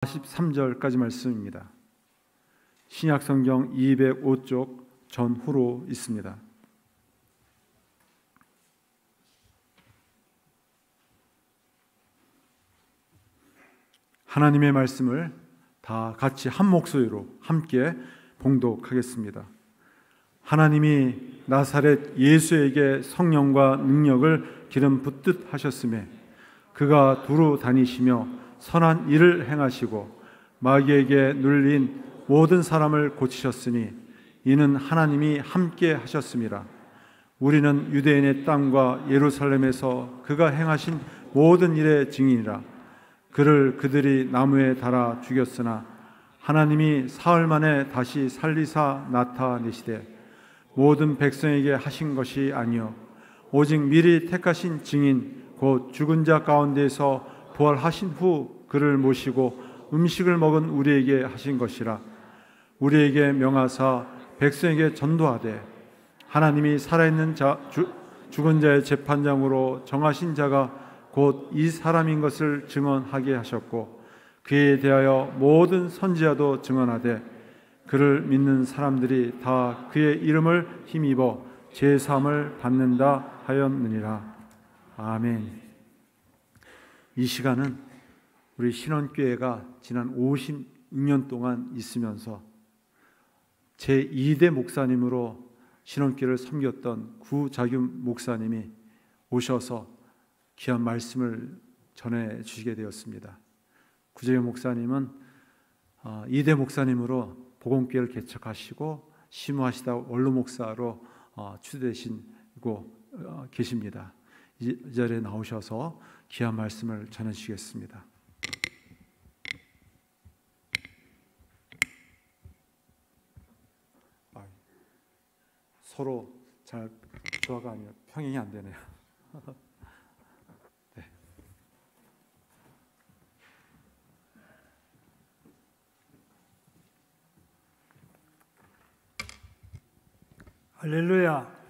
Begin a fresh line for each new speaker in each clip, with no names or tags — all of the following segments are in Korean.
43절까지 말씀입니다. 신약성경 205쪽 전후로 있습니다. 하나님의 말씀을 다 같이 한 목소리로 함께 봉독하겠습니다. 하나님이 나사렛 예수에게 성령과 능력을 기름 붓듯 하셨으며 그가 두루 다니시며 선한 일을 행하시고 마귀에게 눌린 모든 사람을 고치셨으니 이는 하나님이 함께 하셨습니다. 우리는 유대인의 땅과 예루살렘에서 그가 행하신 모든 일의 증인이라. 그를 그들이 나무에 달아 죽였으나 하나님이 사흘 만에 다시 살리사 나타내시되 모든 백성에게 하신 것이 아니요 오직 미리 택하신 증인 곧 죽은 자 가운데에서 부활하신 후 그를 모시고 음식을 먹은 우리에게 하신 것이라. 우리에게 명하사 백성에게 전도하되 하나님이 살아있는 자 죽은 자의 재판장으로 정하신 자가 곧 이 사람인 것을 증언하게 하셨고 그에 대하여 모든 선지자도 증언하되 그를 믿는 사람들이 다 그의 이름을 힘입어 제사함을 받는다 하였느니라. 아멘. 이 시간은 우리 신원교회가 지난 56년 동안 있으면서 제2대 목사님으로 신원교회를 섬겼던 구자균 목사님이 오셔서 귀한 말씀을 전해 주시게 되었습니다. 구자균 목사님은 2대 목사님으로 복음교회를 개척하시고 심우하시다 원로 목사로 추대되시고 계십니다. 이 자리에 나오셔서 귀한 말씀을 전해 주시겠습니다. 서로 잘 조화가 아니라 평행이 안 되네요. 네.
할렐루야.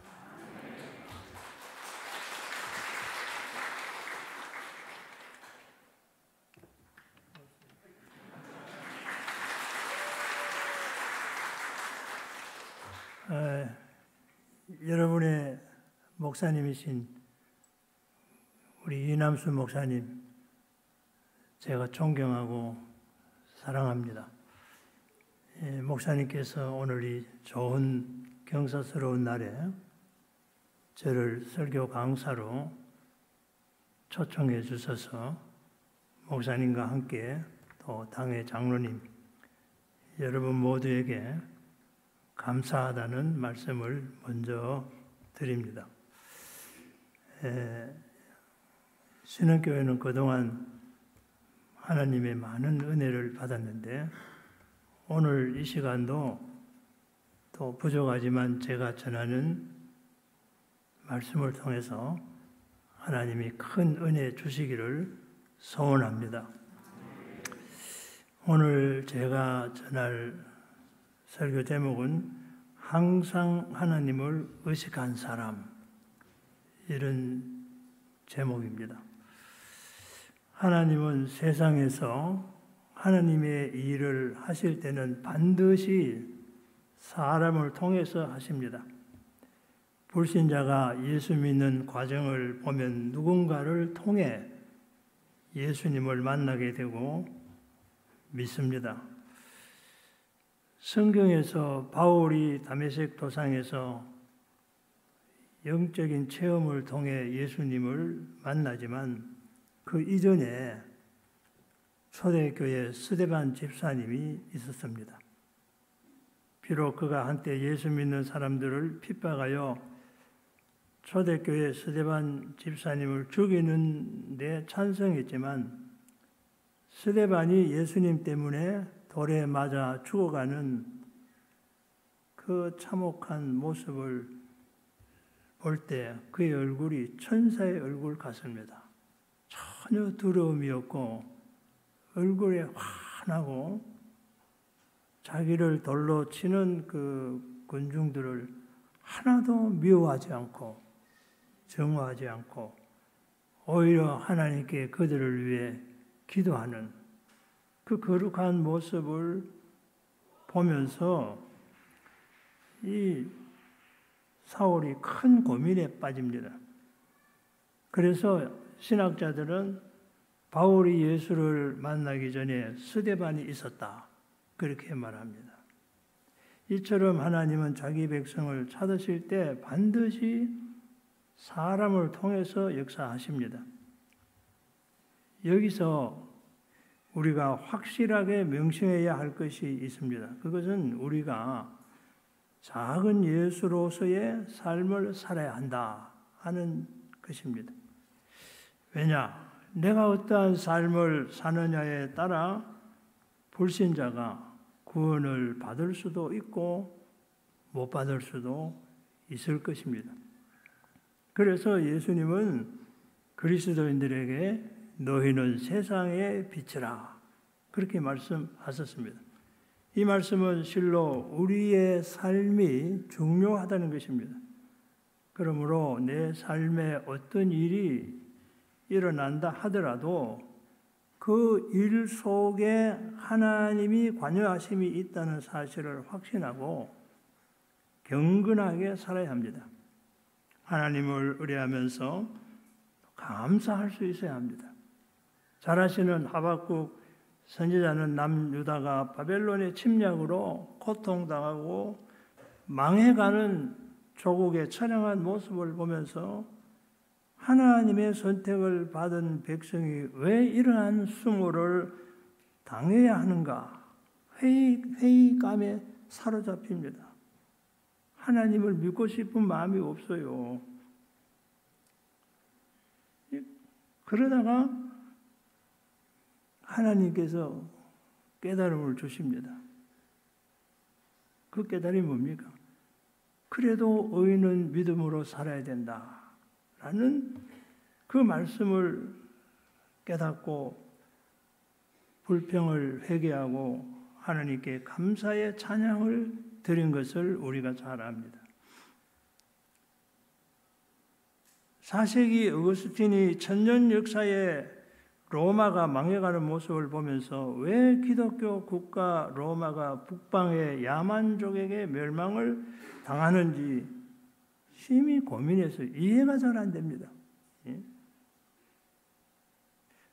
여러분의 목사님이신 우리 이남수 목사님 제가 존경하고 사랑합니다. 목사님께서 오늘 이 좋은 경사스러운 날에 저를 설교 강사로 초청해 주셔서 목사님과 함께 또 당의 장로님 여러분 모두에게 감사하다는 말씀을 먼저 드립니다. 신흥교회는 그동안 하나님의 많은 은혜를 받았는데 오늘 이 시간도 또 부족하지만 제가 전하는 말씀을 통해서 하나님이 큰 은혜 주시기를 소원합니다. 오늘 제가 전할 설교 제목은 항상 하나님을 의식한 사람, 이런 제목입니다. 하나님은 세상에서 하나님의 일을 하실 때는 반드시 사람을 통해서 하십니다. 불신자가 예수 믿는 과정을 보면 누군가를 통해 예수님을 만나게 되고 믿습니다. 성경에서 바울이 다메섹 도상에서 영적인 체험을 통해 예수님을 만나지만 그 이전에 초대교회 스데반 집사님이 있었습니다. 비록 그가 한때 예수 믿는 사람들을 핍박하여 초대교회 스데반 집사님을 죽이는 데 찬성했지만 스데반이 예수님 때문에 돌에 맞아 죽어가는 그 참혹한 모습을 볼 때 그의 얼굴이 천사의 얼굴 같습니다. 전혀 두려움이 없고 얼굴에 환하고 자기를 돌로 치는 그 군중들을 하나도 미워하지 않고 정화하지 않고 오히려 하나님께 그들을 위해 기도하는 그 거룩한 모습을 보면서 이 사울이 큰 고민에 빠집니다. 그래서 신학자들은 바울이 예수를 만나기 전에 스데반이 있었다, 그렇게 말합니다. 이처럼 하나님은 자기 백성을 찾으실 때 반드시 사람을 통해서 역사하십니다. 여기서 우리가 확실하게 명심해야 할 것이 있습니다. 그것은 우리가 작은 예수로서의 삶을 살아야 한다 하는 것입니다. 왜냐? 내가 어떠한 삶을 사느냐에 따라 불신자가 구원을 받을 수도 있고 못 받을 수도 있을 것입니다. 그래서 예수님은 그리스도인들에게 너희는 세상의 빛이라, 그렇게 말씀하셨습니다. 이 말씀은 실로 우리의 삶이 중요하다는 것입니다. 그러므로 내 삶에 어떤 일이 일어난다 하더라도 그 일 속에 하나님이 관여하심이 있다는 사실을 확신하고 경건하게 살아야 합니다. 하나님을 의뢰하면서 감사할 수 있어야 합니다. 잘 아시는 하박국 선지자는 남유다가 바벨론의 침략으로 고통당하고 망해가는 조국의 처량한 모습을 보면서 하나님의 선택을 받은 백성이 왜 이러한 수모를 당해야 하는가? 회의감에 사로잡힙니다. 하나님을 믿고 싶은 마음이 없어요. 그러다가 하나님께서 깨달음을 주십니다. 그 깨달음이 뭡니까? 그래도 의인은 믿음으로 살아야 된다 라는 그 말씀을 깨닫고 불평을 회개하고 하나님께 감사의 찬양을 드린 것을 우리가 잘 압니다. 4세기 어거스틴이 천년 역사에 로마가 망해가는 모습을 보면서 왜 기독교 국가 로마가 북방의 야만족에게 멸망을 당하는지 심히 고민해서 이해가 잘 안 됩니다.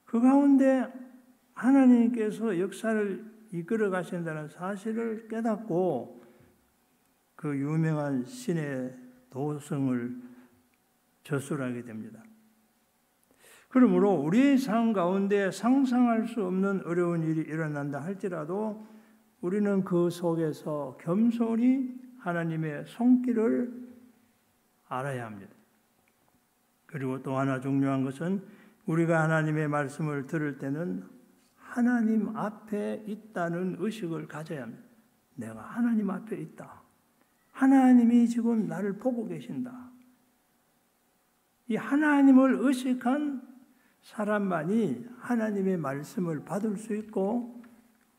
그 가운데 하나님께서 역사를 이끌어 가신다는 사실을 깨닫고 그 유명한 신의 도성을 저술하게 됩니다. 그러므로 우리의 삶 가운데 상상할 수 없는 어려운 일이 일어난다 할지라도 우리는 그 속에서 겸손히 하나님의 손길을 알아야 합니다. 그리고 또 하나 중요한 것은 우리가 하나님의 말씀을 들을 때는 하나님 앞에 있다는 의식을 가져야 합니다. 내가 하나님 앞에 있다. 하나님이 지금 나를 보고 계신다. 이 하나님을 의식한 사람만이 하나님의 말씀을 받을 수 있고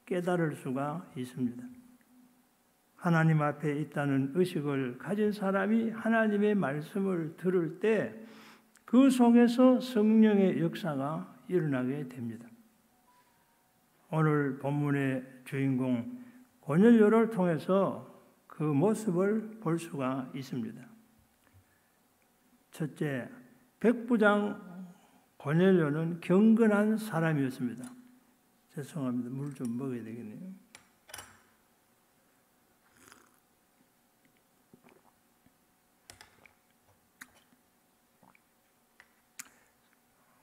깨달을 수가 있습니다. 하나님 앞에 있다는 의식을 가진 사람이 하나님의 말씀을 들을 때 그 속에서 성령의 역사가 일어나게 됩니다. 오늘 본문의 주인공 고넬료를 통해서 그 모습을 볼 수가 있습니다. 첫째, 백부장 고넬료는 경건한 사람이었습니다. 죄송합니다. 물 좀 먹어야 되겠네요.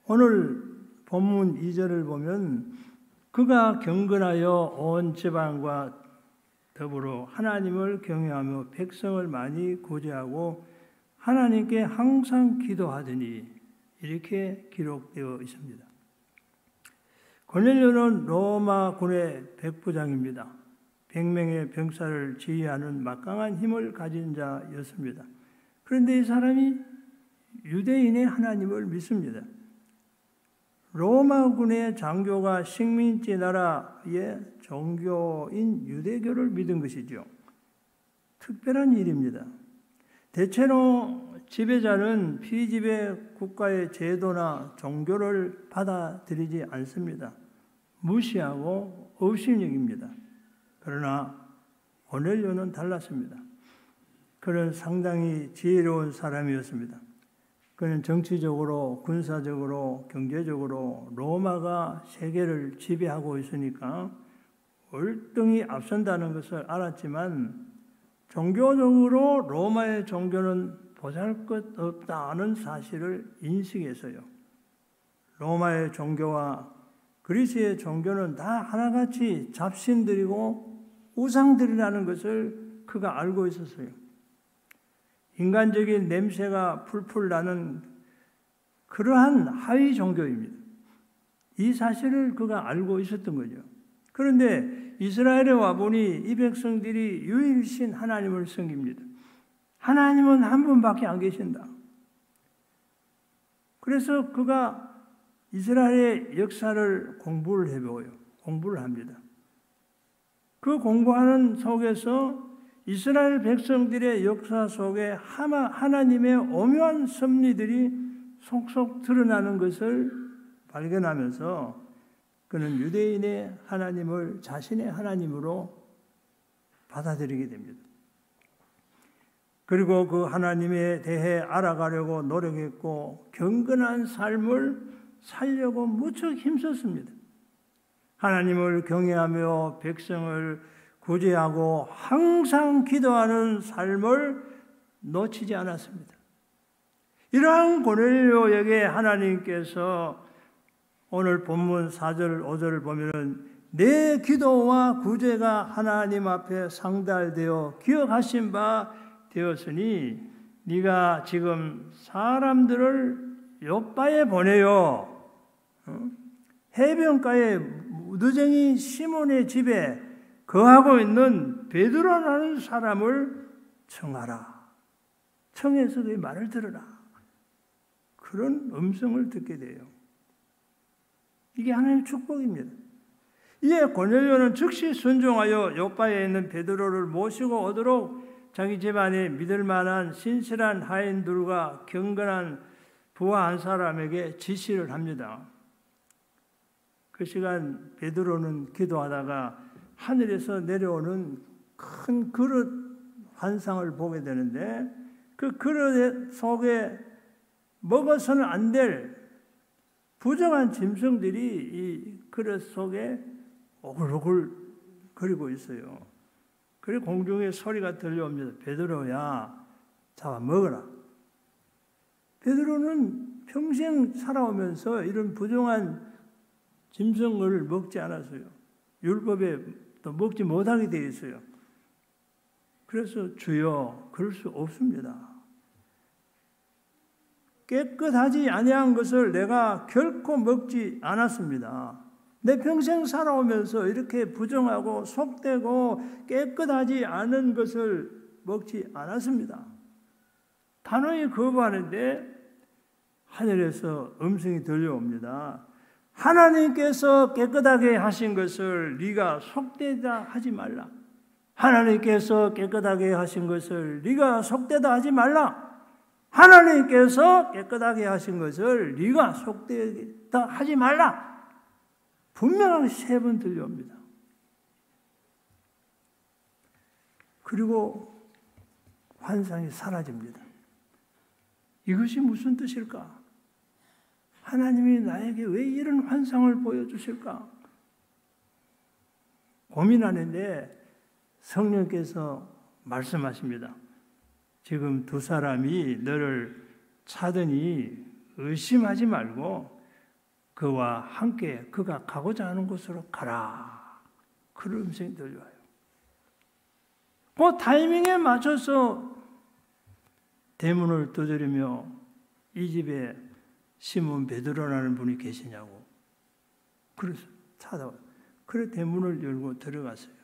오늘 본문 2절을 보면 그가 경건하여 온 지방과 더불어 하나님을 경외하며 백성을 많이 구제하고 하나님께 항상 기도하더니 이렇게 기록되어 있습니다. 고넬료는 로마 군의 백부장입니다. 100명의 병사를 지휘하는 막강한 힘을 가진 자였습니다. 그런데 이 사람이 유대인의 하나님을 믿습니다. 로마군의 장교가 식민지 나라의 종교인 유대교를 믿은 것이죠. 특별한 일입니다. 대체로 지배자는 피지배 국가의 제도나 종교를 받아들이지 않습니다. 무시하고 업신여깁니다. 그러나 고넬료는 달랐습니다. 그는 상당히 지혜로운 사람이었습니다. 그는 정치적으로, 군사적으로, 경제적으로 로마가 세계를 지배하고 있으니까 월등히 앞선다는 것을 알았지만 종교적으로 로마의 종교는 보잘것없다는 사실을 인식해서요. 로마의 종교와 그리스의 종교는 다 하나같이 잡신들이고 우상들이라는 것을 그가 알고 있었어요. 인간적인 냄새가 풀풀 나는 그러한 하위 종교입니다. 이 사실을 그가 알고 있었던 거죠. 그런데 이스라엘에 와보니 이 백성들이 유일신 하나님을 섬깁니다. 하나님은 한 분밖에 안 계신다. 그래서 그가 이스라엘의 역사를 공부를 해보고요. 공부를 합니다. 그 공부하는 속에서 이스라엘 백성들의 역사 속에 하나님의 오묘한 섭리들이 속속 드러나는 것을 발견하면서 그는 유대인의 하나님을 자신의 하나님으로 받아들이게 됩니다. 그리고 그 하나님에 대해 알아가려고 노력했고 경건한 삶을 살려고 무척 힘썼습니다. 하나님을 경외하며 백성을 구제하고 항상 기도하는 삶을 놓치지 않았습니다. 이러한 고넬료에게 하나님께서 오늘 본문 4절, 5절을 보면 내 기도와 구제가 하나님 앞에 상달되어 기억하신 바 되었으니 네가 지금 사람들을 욥바에 보내요. 해변가에 무드쟁이 시몬의 집에 거하고 있는 베드로라는 사람을 청하라. 청해서 그의 말을 들으라. 그런 음성을 듣게 돼요. 이게 하나님의 축복입니다. 이에 고넬료는 즉시 순종하여 욥바에 있는 베드로를 모시고 오도록 자기 집안에 믿을 만한 신실한 하인들과 경건한 부하 한 사람에게 지시를 합니다. 그 시간 베드로는 기도하다가 하늘에서 내려오는 큰 그릇 환상을 보게 되는데 그 그릇 속에 먹어서는 안 될 부정한 짐승들이 이 그릇 속에 오글오글 거리고 있어요. 그리고 공중에 소리가 들려옵니다. 베드로야, 잡아 먹어라. 베드로는 평생 살아오면서 이런 부정한 짐승을 먹지 않았어요. 율법에 또 먹지 못하게 되어 있어요. 그래서 주여, 그럴 수 없습니다. 깨끗하지 아니한 것을 내가 결코 먹지 않았습니다. 내 평생 살아오면서 이렇게 부정하고 속되고 깨끗하지 않은 것을 먹지 않았습니다. 단호히 거부하는데 하늘에서 음성이 들려옵니다. 하나님께서 깨끗하게 하신 것을 네가 속되다 하지 말라. 하나님께서 깨끗하게 하신 것을 네가 속되다 하지 말라. 하나님께서 깨끗하게 하신 것을 네가 속되다 하지 말라. 분명하게 3번 들려옵니다. 그리고 환상이 사라집니다. 이것이 무슨 뜻일까? 하나님이 나에게 왜 이런 환상을 보여주실까? 고민하는데 성령께서 말씀하십니다. 지금 2 사람이 너를 찾으니 의심하지 말고 그와 함께 그가 가고자 하는 곳으로 가라. 그런 음성이 들려와요. 그 타이밍에 맞춰서 대문을 두드리며 이 집에 시몬 베드로라는 분이 계시냐고. 그래서 찾아와요. 그래 대문을 열고 들어갔어요.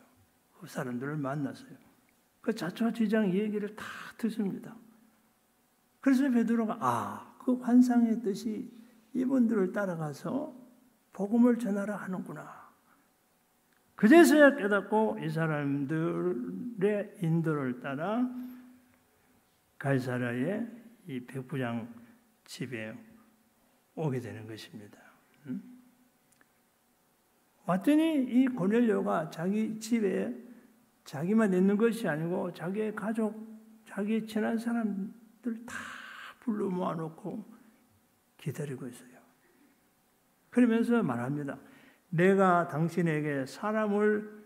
그 사람들을 만났어요. 그 자초지장 얘기를 다 듣습니다. 그래서 베드로가 그 환상의 뜻이 이분들을 따라가서 복음을 전하라 하는구나. 그제서야 깨닫고 이 사람들의 인도를 따라 가이사랴의 이 백부장 집에 오게 되는 것입니다. 왔더니 이 고넬료가 자기 집에 자기만 있는 것이 아니고 자기의 가족, 자기 친한 사람들 다 불러 모아놓고 기다리고 있어요. 그러면서 말합니다. 내가 당신에게 사람을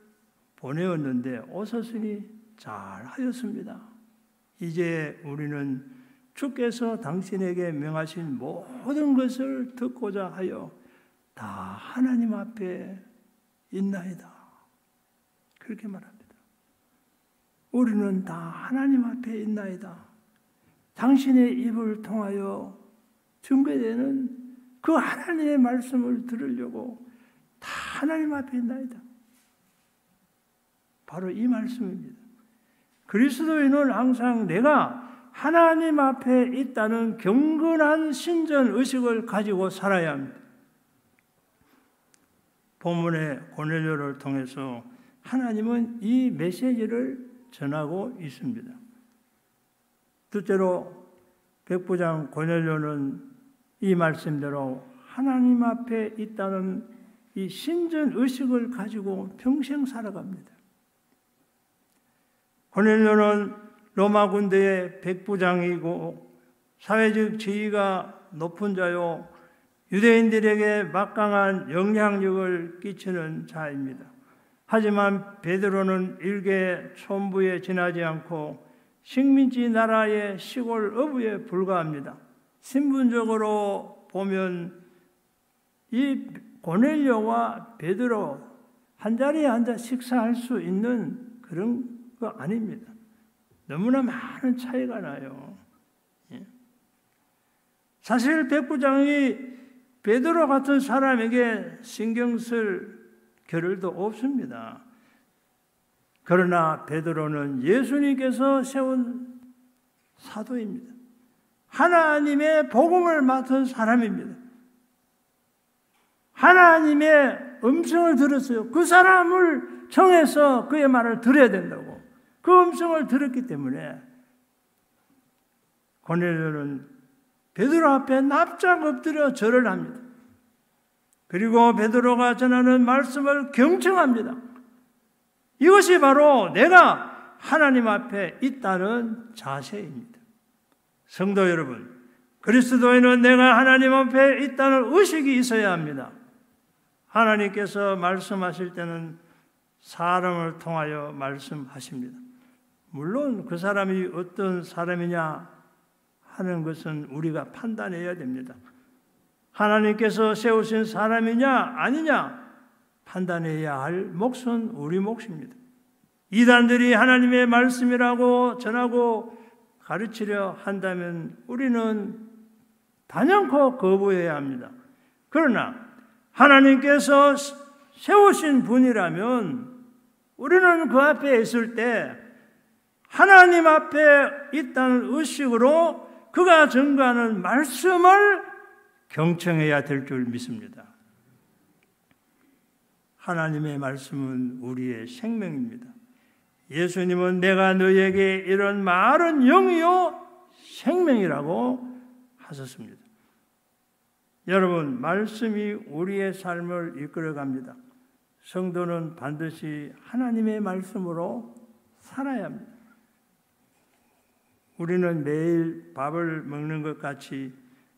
보내었는데 오셨으니 잘하였습니다. 이제 우리는 주께서 당신에게 명하신 모든 것을 듣고자 하여 다 하나님 앞에 있나이다. 그렇게 말합니다. 우리는 다 하나님 앞에 있나이다. 당신의 입을 통하여 증거되는 그 하나님의 말씀을 들으려고 다 하나님 앞에 있나이다. 바로 이 말씀입니다. 그리스도인은 항상 내가 하나님 앞에 있다는 경건한 신전 의식을 가지고 살아야 합니다. 본문의 고넬료를 통해서 하나님은 이 메시지를 전하고 있습니다. 둘째로 백부장 고넬료는 이 말씀대로 하나님 앞에 있다는 이 신전 의식을 가지고 평생 살아갑니다. 고넬료는 로마 군대의 백부장이고 사회적 지위가 높은 자요 유대인들에게 막강한 영향력을 끼치는 자입니다. 하지만 베드로는 일개 촌부에 지나지 않고 식민지 나라의 시골 어부에 불과합니다. 신분적으로 보면 이 고넬료와 베드로 한자리에 앉아 식사할 수 있는 그런 거 아닙니다. 너무나 많은 차이가 나요. 사실 백부장이 베드로 같은 사람에게 신경 쓸 겨를도 없습니다. 그러나 베드로는 예수님께서 세운 사도입니다. 하나님의 복음을 맡은 사람입니다. 하나님의 음성을 들었어요. 그 사람을 정해서 그의 말을 들어야 된다고. 그 음성을 들었기 때문에 고넬료는 베드로 앞에 납작 엎드려 절을 합니다. 그리고 베드로가 전하는 말씀을 경청합니다. 이것이 바로 내가 하나님 앞에 있다는 자세입니다. 성도 여러분, 그리스도인은 내가 하나님 앞에 있다는 의식이 있어야 합니다. 하나님께서 말씀하실 때는 사람을 통하여 말씀하십니다. 물론 그 사람이 어떤 사람이냐 하는 것은 우리가 판단해야 됩니다. 하나님께서 세우신 사람이냐 아니냐 판단해야 할 몫은 우리 몫입니다. 이단들이 하나님의 말씀이라고 전하고 가르치려 한다면 우리는 단연코 거부해야 합니다. 그러나 하나님께서 세우신 분이라면 우리는 그 앞에 있을 때 하나님 앞에 있다는 의식으로 그가 전가하는 말씀을 경청해야 될 줄 믿습니다. 하나님의 말씀은 우리의 생명입니다. 예수님은 내가 너에게 이런 말은 영이요 생명이라고 하셨습니다. 여러분, 말씀이 우리의 삶을 이끌어갑니다. 성도는 반드시 하나님의 말씀으로 살아야 합니다. 우리는 매일 밥을 먹는 것 같이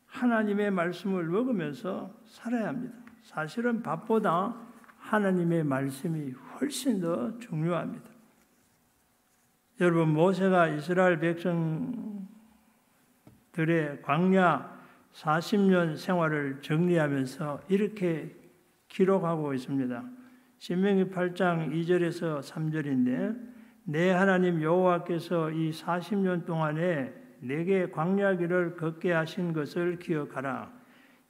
하나님의 말씀을 먹으면서 살아야 합니다. 사실은 밥보다 하나님의 말씀이 훨씬 더 중요합니다. 여러분, 모세가 이스라엘 백성들의 광야 40년 생활을 정리하면서 이렇게 기록하고 있습니다. 신명기 8장 2절에서 3절인데 내 하나님 여호와께서 이 40년 동안에 내게 광야길을 걷게 하신 것을 기억하라.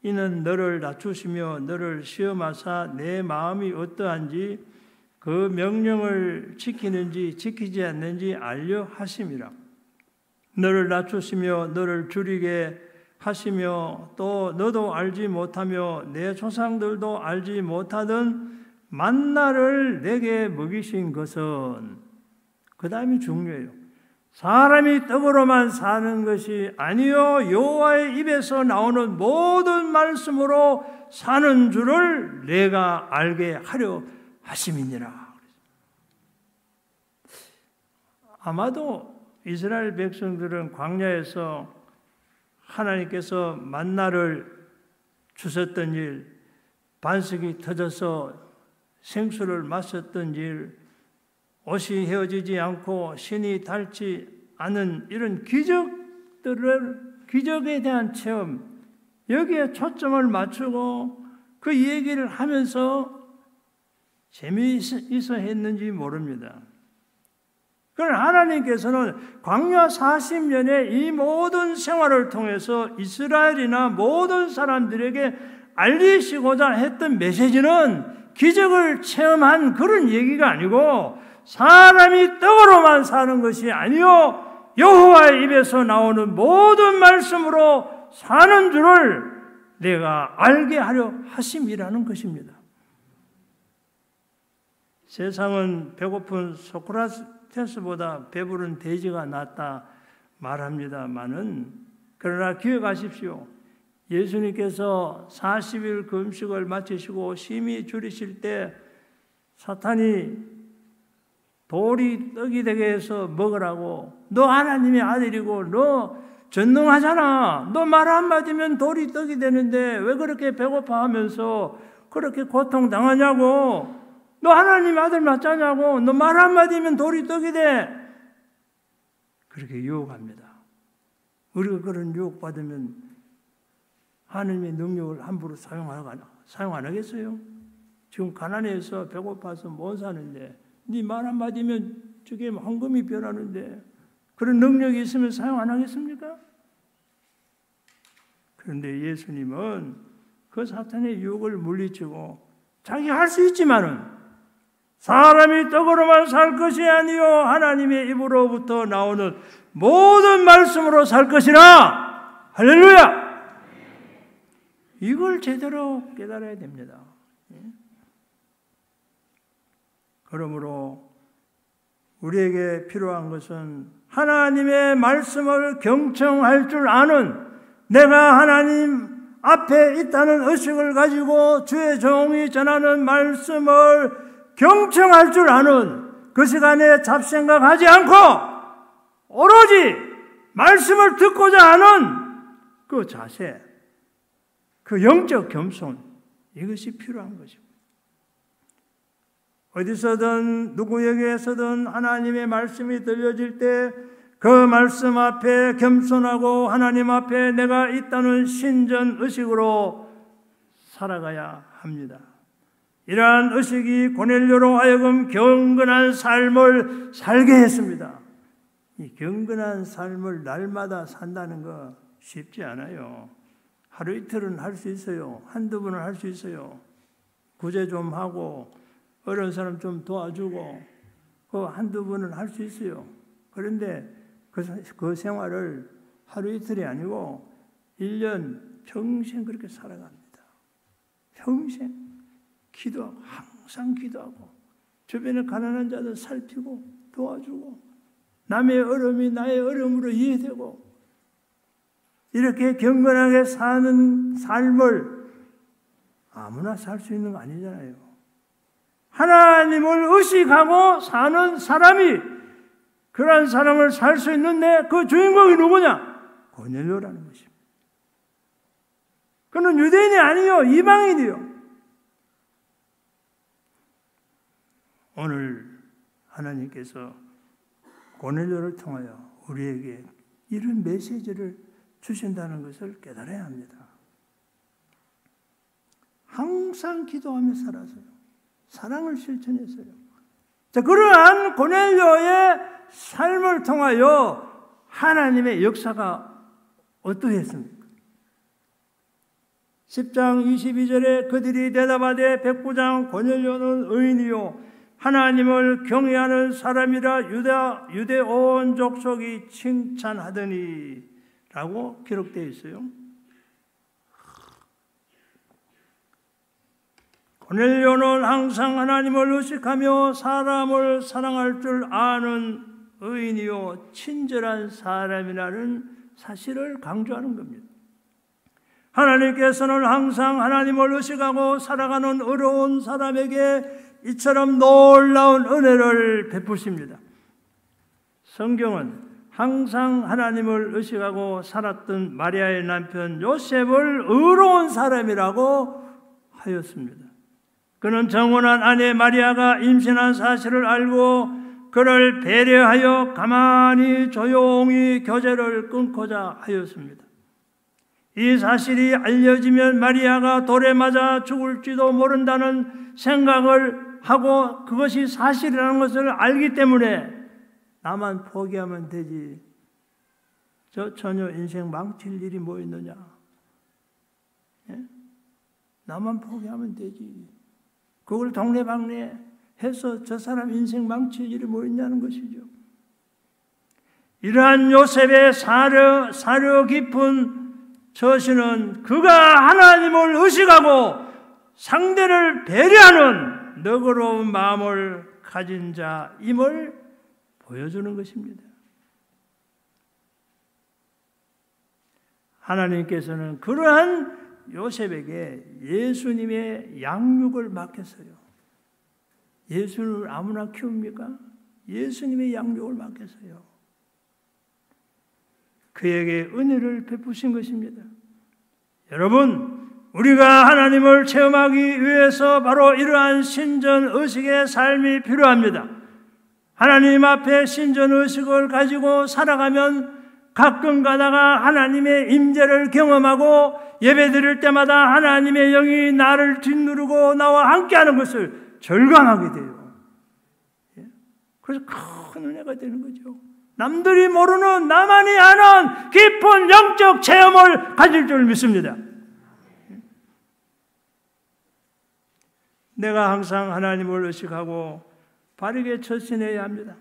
이는 너를 낮추시며 너를 시험하사 내 마음이 어떠한지 그 명령을 지키는지 지키지 않는지 알려 하심이라. 너를 낮추시며 너를 줄이게 하시며 또 너도 알지 못하며 내 조상들도 알지 못하던 만나를 내게 먹이신 것은, 그 다음이 중요해요. 사람이 떡으로만 사는 것이 아니요 여호와의 입에서 나오는 모든 말씀으로 사는 줄을 내가 알게 하려 하심이니라. 아마도 이스라엘 백성들은 광야에서 하나님께서 만나를 주셨던 일, 반석이 터져서 생수를 마셨던 일, 옷이 헤어지지 않고 신이 닳지 않은 이런 기적에 대한 체험, 여기에 초점을 맞추고 그 얘기를 하면서 재미있어 했는지 모릅니다. 그러나 하나님께서는 광야 40년의 이 모든 생활을 통해서 이스라엘이나 모든 사람들에게 알리시고자 했던 메시지는 기적을 체험한 그런 얘기가 아니고 사람이 떡으로만 사는 것이 아니요 여호와의 입에서 나오는 모든 말씀으로 사는 줄을 내가 알게 하려 하심이라는 것입니다. 세상은 배고픈 소크라테스보다 배부른 돼지가 낫다 말합니다마는, 그러나 기억하십시오. 예수님께서 40일 금식을 마치시고 심히 줄이실 때 사탄이 돌이 떡이 되게 해서 먹으라고, 너 하나님의 아들이고 너 전능하잖아, 너 말 한마디면 돌이 떡이 되는데 왜 그렇게 배고파하면서 그렇게 고통당하냐고, 너 하나님 아들 맞자냐고, 너 말 한마디면 돌이 떡이 돼, 그렇게 유혹합니다. 우리가 그런 유혹받으면 하나님의 능력을 함부로 사용 안 하겠어요? 지금 가난해서 배고파서 못 사는데 네 말 한마디면 저게 황금이 변하는데 그런 능력이 있으면 사용 안 하겠습니까? 그런데 예수님은 그 사탄의 유혹을 물리치고 자기가 할 수 있지만은 사람이 떡으로만 살 것이 아니요 하나님의 입으로부터 나오는 모든 말씀으로 살 것이라. 할렐루야! 이걸 제대로 깨달아야 됩니다. 그러므로 우리에게 필요한 것은 하나님의 말씀을 경청할 줄 아는, 내가 하나님 앞에 있다는 의식을 가지고 주의 종이 전하는 말씀을 경청할 줄 아는, 그 시간에 잡생각하지 않고 오로지 말씀을 듣고자 하는 그 자세, 그 영적 겸손, 이것이 필요한 것입니다. 어디서든 누구에게서든 하나님의 말씀이 들려질 때 그 말씀 앞에 겸손하고 하나님 앞에 내가 있다는 신전 의식으로 살아가야 합니다. 이러한 의식이 고넬료로 하여금 경건한 삶을 살게 했습니다. 이 경건한 삶을 날마다 산다는 거 쉽지 않아요. 하루 이틀은 할 수 있어요. 한두 번은 할 수 있어요. 구제 좀 하고 어려운 사람 좀 도와주고 그 한두 번은 할 수 있어요. 그런데 그 생활을 하루 이틀이 아니고 1년 평생 그렇게 살아갑니다. 평생 기도하고, 항상 기도하고, 주변에 가난한 자들 살피고 도와주고, 남의 어려움이 나의 어려움으로 이해되고, 이렇게 경건하게 사는 삶을 아무나 살 수 있는 거 아니잖아요. 하나님을 의식하고 사는 사람이, 그러한 사람을 살 수 있는데 그 주인공이 누구냐? 고넬료라는 것입니다. 그는 유대인이 아니요, 이방인이요. 오늘 하나님께서 고넬료를 통하여 우리에게 이런 메시지를 주신다는 것을 깨달아야 합니다. 항상 기도하며 살아서요. 사랑을 실천했어요. 자, 그러한 고넬료의 삶을 통하여 하나님의 역사가 어떠했습니까? 10장 22절에 그들이 대답하되 백부장 고넬료는 의인이요 하나님을 경외하는 사람이라 유대 온 족속이 칭찬하더니 라고 기록되어 있어요. 고넬료는 항상 하나님을 의식하며 사람을 사랑할 줄 아는 의인이요 친절한 사람이라는 사실을 강조하는 겁니다. 하나님께서는 항상 하나님을 의식하고 살아가는 어려운 사람에게 이처럼 놀라운 은혜를 베푸십니다. 성경은 항상 하나님을 의식하고 살았던 마리아의 남편 요셉을 의로운 사람이라고 하였습니다. 그는 정혼한 아내 마리아가 임신한 사실을 알고 그를 배려하여 가만히 조용히 교제를 끊고자 하였습니다. 이 사실이 알려지면 마리아가 돌에 맞아 죽을지도 모른다는 생각을 하고 그것이 사실이라는 것을 알기 때문에 나만 포기하면 되지, 저 전혀 인생 망칠 일이 뭐 있느냐, 예? 나만 포기하면 되지, 그걸 동네방네 해서 저 사람 인생 망칠 일이 뭐 있냐는 것이죠. 이러한 요셉의 사려 깊은 처신은 그가 하나님을 의식하고 상대를 배려하는 너그러운 마음을 가진 자임을 보여주는 것입니다. 하나님께서는 그러한 요셉에게 예수님의 양육을 맡겼어요. 예수를 아무나 키웁니까? 예수님의 양육을 맡겼어요. 그에게 은혜를 베푸신 것입니다. 여러분, 우리가 하나님을 체험하기 위해서 바로 이러한 신전의식의 삶이 필요합니다. 하나님 앞에 신전의식을 가지고 살아가면 가끔 가다가 하나님의 임재를 경험하고 예배드릴 때마다 하나님의 영이 나를 짓누르고 나와 함께하는 것을 절감하게 돼요. 그래서 큰 은혜가 되는 거죠. 남들이 모르는, 나만이 아는 깊은 영적 체험을 가질 줄 믿습니다. 내가 항상 하나님을 의식하고 바르게 처신해야 합니다.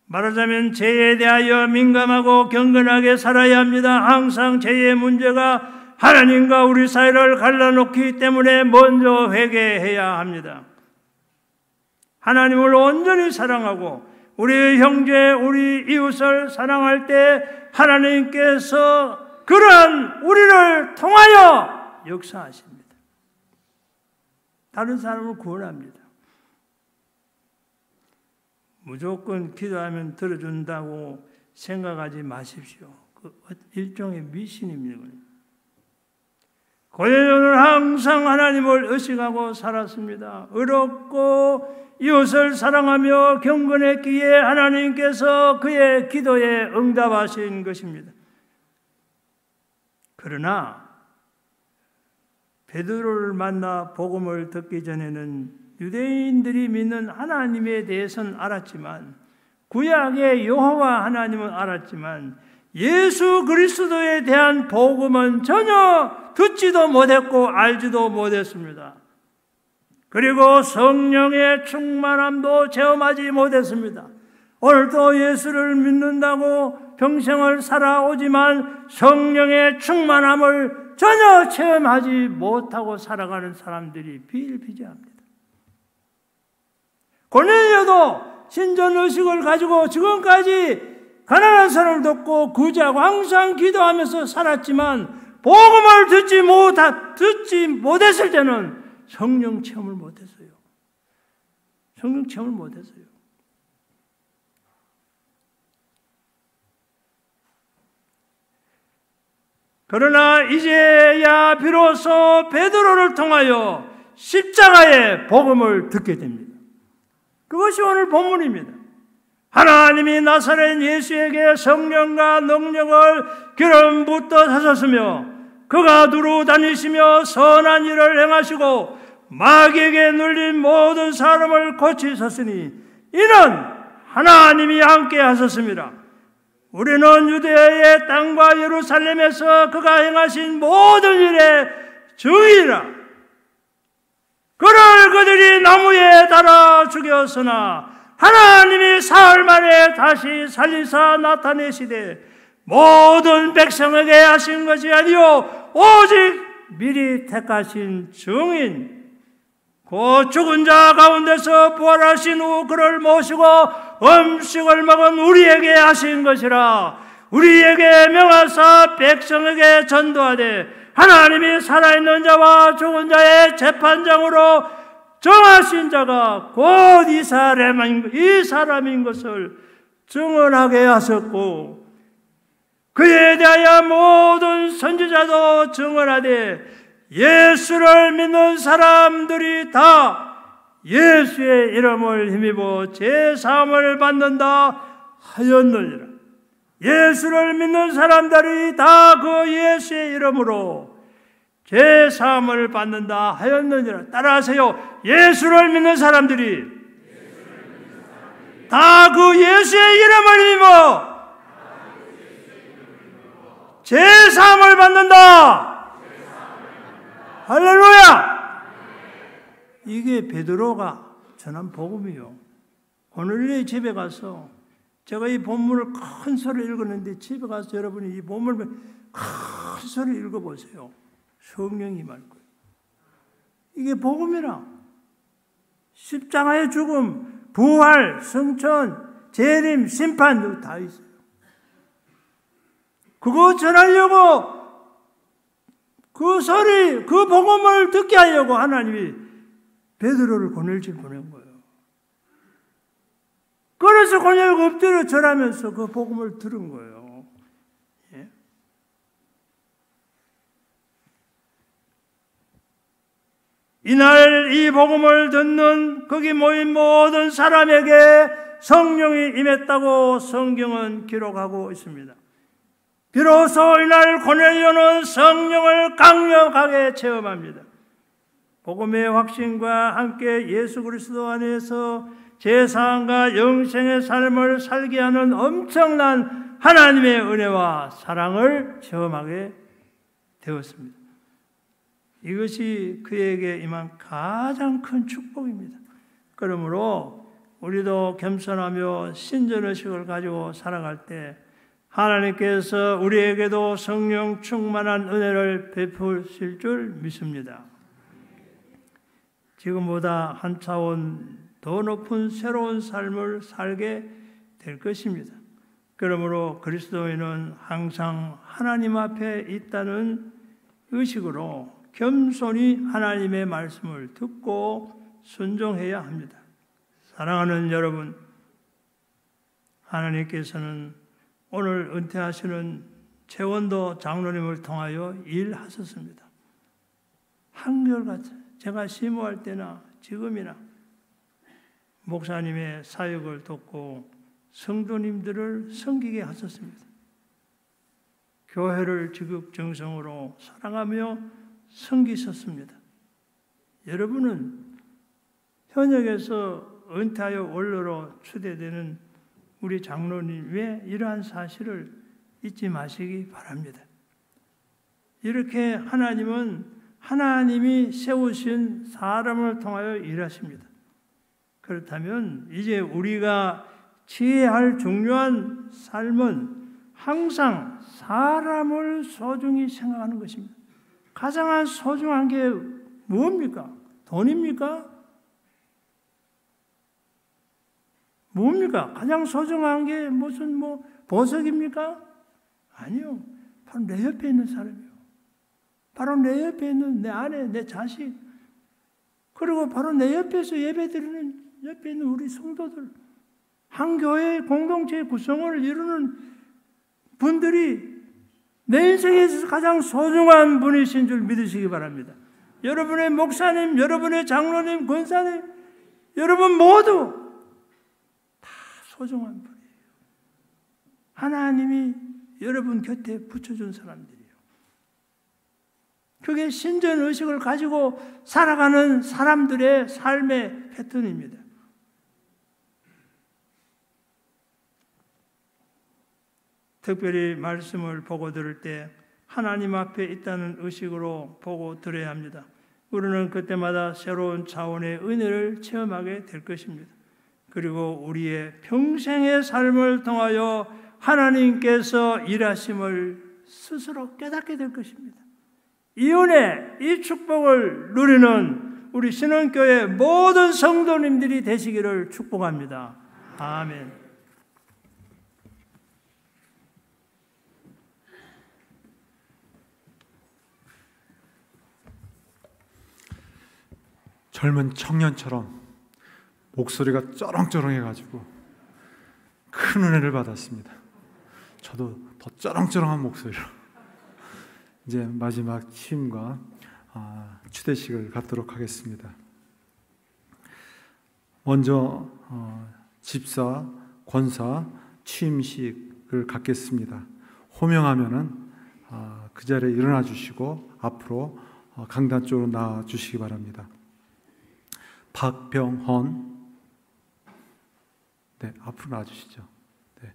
말하자면 죄에 대하여 민감하고 경건하게 살아야 합니다. 항상 죄의 문제가 하나님과 우리 사이를 갈라놓기 때문에 먼저 회개해야 합니다. 하나님을 온전히 사랑하고 우리 형제, 우리 이웃을 사랑할 때 하나님께서 그러한 우리를 통하여 역사하십니다. 다른 사람을 구원합니다. 무조건 기도하면 들어준다고 생각하지 마십시오. 그 일종의 미신입니다. 고대인은 항상 하나님을 의식하고 살았습니다. 의롭고 이웃을 사랑하며 경건했기에 하나님께서 그의 기도에 응답하신 것입니다. 그러나 베드로를 만나 복음을 듣기 전에는 유대인들이 믿는 하나님에 대해서는 알았지만, 구약의 여호와 하나님은 알았지만 예수 그리스도에 대한 복음은 전혀 듣지도 못했고 알지도 못했습니다. 그리고 성령의 충만함도 체험하지 못했습니다. 오늘도 예수를 믿는다고 평생을 살아오지만 성령의 충만함을 전혀 체험하지 못하고 살아가는 사람들이 비일비재합니다. 고넬료도 신전의식을 가지고 지금까지 가난한 사람을 돕고 구제하고 항상 기도하면서 살았지만 복음을 듣지 못했을 때는 성령 체험을 못했어요. 성령 체험을 못했어요. 그러나 이제야 비로소 베드로를 통하여 십자가의 복음을 듣게 됩니다. 그것이 오늘 본문입니다. 하나님이 나사렛 예수에게 성령과 능력을 기름 붓듯 하셨으며 그가 두루 다니시며 선한 일을 행하시고 마귀에게 눌린 모든 사람을 고치셨으니 이는 하나님이 함께 하셨습니다. 우리는 유대의 땅과 예루살렘에서 그가 행하신 모든 일의 증인이라. 그를 그들이 나무에 달아 죽였으나 하나님이 사흘 만에 다시 살리사 나타내시되 모든 백성에게 하신 것이 아니요 오직 미리 택하신 증인 그 죽은 자 가운데서 부활하신 후 그를 모시고 음식을 먹은 우리에게 하신 것이라. 우리에게 명하사 백성에게 전도하되 하나님이 살아있는 자와 죽은 자의 재판장으로 정하신 자가 곧 이 사람인 것을 증언하게 하셨고, 그에 대하여 모든 선지자도 증언하되 예수를 믿는 사람들이 다 예수의 이름을 힘입어 제사함을 받는다 하였느니라. 예수를 믿는 사람들이 다 그 예수의 이름으로 제사함을 받는다 하였느니라. 따라하세요. 예수를 믿는 사람들이 다 그 예수의 이름을 힘입어 제사함을 받는다. 할렐루야! 이게 베드로가 전한 복음이요. 고넬료의 집에 가서 제가 이 본문을 큰 소리로 읽었는데 집에 가서 여러분이 이 본문을 큰 소리로 읽어보세요. 성령이 말 거예요. 이게 복음이라. 십자가의 죽음, 부활, 성천, 재림, 심판 다 있어요. 그거 전하려고 그 소리, 그 복음을 듣게 하려고 하나님이 베드로를 고넬집 보낸 거예요. 그래서 고넬료가 엎드려 절하면서 그 복음을 들은 거예요. 예? 이날 이 복음을 듣는 거기 모인 모든 사람에게 성령이 임했다고 성경은 기록하고 있습니다. 비로소 이날 고넬료는 성령을 강력하게 체험합니다. 복음의 확신과 함께 예수 그리스도 안에서 제사함과 영생의 삶을 살게 하는 엄청난 하나님의 은혜와 사랑을 체험하게 되었습니다. 이것이 그에게 임한 가장 큰 축복입니다. 그러므로 우리도 겸손하며 신전의식을 가지고 살아갈 때 하나님께서 우리에게도 성령 충만한 은혜를 베푸실 줄 믿습니다. 지금보다 한 차원 더 높은 새로운 삶을 살게 될 것입니다. 그러므로 그리스도인은 항상 하나님 앞에 있다는 의식으로 겸손히 하나님의 말씀을 듣고 순종해야 합니다. 사랑하는 여러분, 하나님께서는 오늘 은퇴하시는 최원도 장로님을 통하여 일하셨습니다. 한결같이 제가 심호할 때나 지금이나 목사님의 사역을 돕고 성도님들을 섬기게 하셨습니다. 교회를 지극정성으로 사랑하며 섬기셨습니다. 여러분은 현역에서 은퇴하여 원로로 추대되는 우리 장로님의 이러한 사실을 잊지 마시기 바랍니다. 이렇게 하나님은 하나님이 세우신 사람을 통하여 일하십니다. 그렇다면 이제 우리가 취해야 할 중요한 삶은 항상 사람을 소중히 생각하는 것입니다. 가장 소중한 게 뭡니까? 돈입니까? 뭡니까? 가장 소중한 게 무슨 보석입니까? 아니요. 바로 내 옆에 있는 사람이요. 바로 내 옆에 있는 내 아내, 내 자식, 그리고 바로 내 옆에서 예배드리는 옆에 있는 우리 성도들, 한 교회의 공동체의 구성원을 이루는 분들이 내 인생에 있어서 가장 소중한 분이신 줄 믿으시기 바랍니다. 여러분의 목사님, 여러분의 장로님, 권사님, 여러분 모두 소중한 분이에요. 하나님이 여러분 곁에 붙여준 사람들이에요. 그게 신전의식을 가지고 살아가는 사람들의 삶의 패턴입니다. 특별히 말씀을 보고 들을 때 하나님 앞에 있다는 의식으로 보고 들어야 합니다. 우리는 그때마다 새로운 차원의 은혜를 체험하게 될 것입니다. 그리고 우리의 평생의 삶을 통하여 하나님께서 일하심을 스스로 깨닫게 될 것입니다. 이 은혜, 이 축복을 누리는 우리 신원교회 모든 성도님들이 되시기를 축복합니다. 아멘.
젊은 청년처럼 목소리가 쩌렁쩌렁해가지고 큰 은혜를 받았습니다. 저도 더 쩌렁쩌렁한 목소리로 이제 마지막 취임과 추대식을 갖도록 하겠습니다. 먼저 집사, 권사 취임식을 갖겠습니다. 호명하면은 그 자리에 일어나 주시고 앞으로 강단 쪽으로 나와 주시기 바랍니다. 박병헌, 네, 앞으로 나와 주시죠. 네.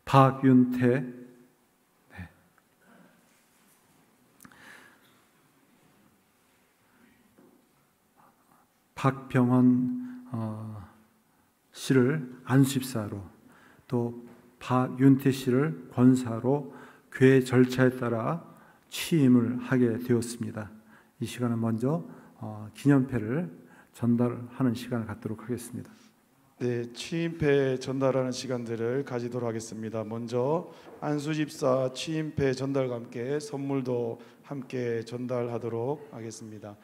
박윤태, 네. 박병헌 씨를 안수집사로, 또 박윤태 씨를 권사로 교회 절차에 따라 취임을 하게 되었습니다. 이 시간은 먼저 기념패를 전달하는 시간을 갖도록 하겠습니다.
네, 취임패 전달하는 시간들을 가지도록 하겠습니다. 먼저 안수집사 취임패 전달과 함께 선물도 함께 전달하도록 하겠습니다.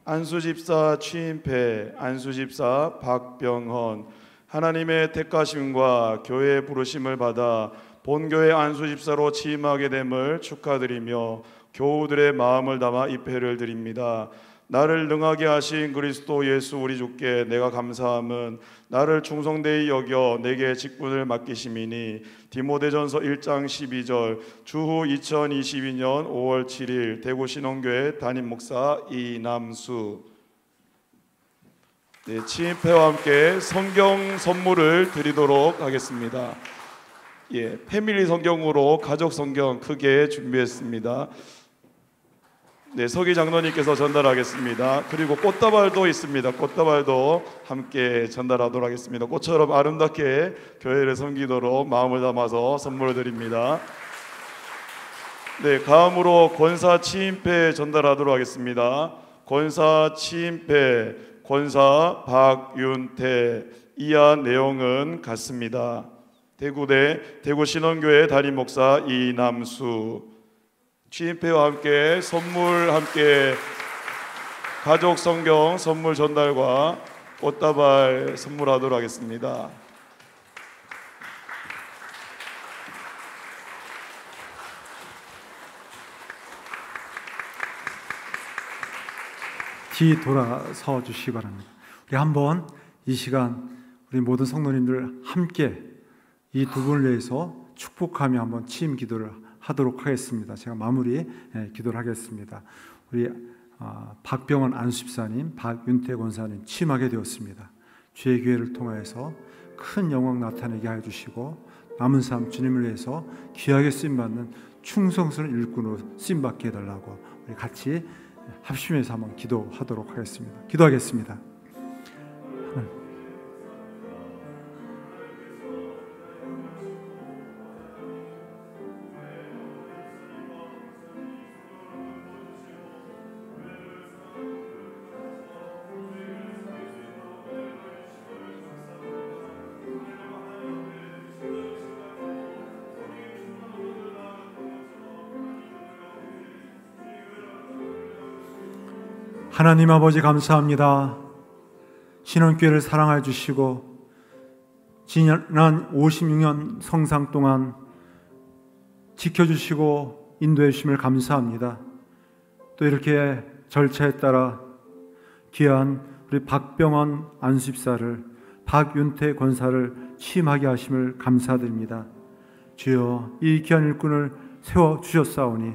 안수집사 취임패, 안수집사 박병헌, 하나님의 택하심과 교회의 부르심을 받아 본교회 안수집사로 취임하게 됨을 축하드리며 교우들의 마음을 담아 이 패를 드립니다. 나를 능하게 하신 그리스도 예수 우리 주께 내가 감사함은 나를 충성되이 여겨 내게 직분을 맡기심이니. 디모데전서 1장 12절. 주후 2022년 5월 7일 대구 신원교회 담임 목사 이남수. 네, 취임패와 함께 성경 선물을 드리도록 하겠습니다. 예, 패밀리 성경으로 가족 성경 크게 준비했습니다. 네, 서기 장로님께서 전달하겠습니다. 그리고 꽃다발도 있습니다. 꽃다발도 함께 전달하도록 하겠습니다. 꽃처럼 아름답게 교회를 섬기도록 마음을 담아서 선물을 드립니다. 네, 다음으로 권사 취임패 전달하도록 하겠습니다. 권사 취임패, 권사 박윤태. 이하 내용은 같습니다. 대구 신원교회 담임 목사 이남수. 취임패와 함께 선물 함께 가족 성경 선물 전달과 꽃다발 선물하도록 하겠습니다.
뒤 돌아서 주시기 바랍니다. 우리 한번 이 시간 우리 모든 성도님들 함께 이 두 분을 위해서 축복하며 한번 취임 기도를 하도록 하겠습니다. 제가 마무리 기도를 하겠습니다. 우리 박병헌 안수집사님, 박윤태 권사님 취임하게 되었습니다. 주의 교회를 통하여서 큰 영광 나타내게 하여 주시고 남은 삶 주님을 위해서 귀하게 쓰임받는 충성스러운 일꾼으로 쓰임받게 해달라고 우리 같이 합심해서 한번 기도하도록 하겠습니다. 기도하겠습니다. 하나님 아버지 감사합니다. 신원교회를 사랑해 주시고 지난 56년 성상 동안 지켜주시고 인도해 주심을 감사합니다. 또 이렇게 절차에 따라 귀한 우리 박병헌 안수집사를, 박윤태 권사를 취임하게 하심을 감사드립니다. 주여, 이 귀한 일꾼을 세워주셨사오니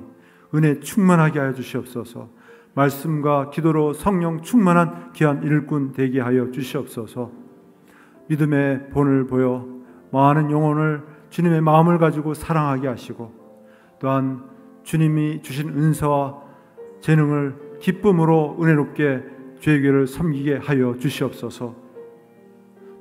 은혜 충만하게 하여 주시옵소서. 말씀과 기도로 성령 충만한 귀한 일꾼 되게 하여 주시옵소서. 믿음의 본을 보여 많은 영혼을 주님의 마음을 가지고 사랑하게 하시고, 또한 주님이 주신 은사와 재능을 기쁨으로 은혜롭게 주의 교회를 섬기게 하여 주시옵소서.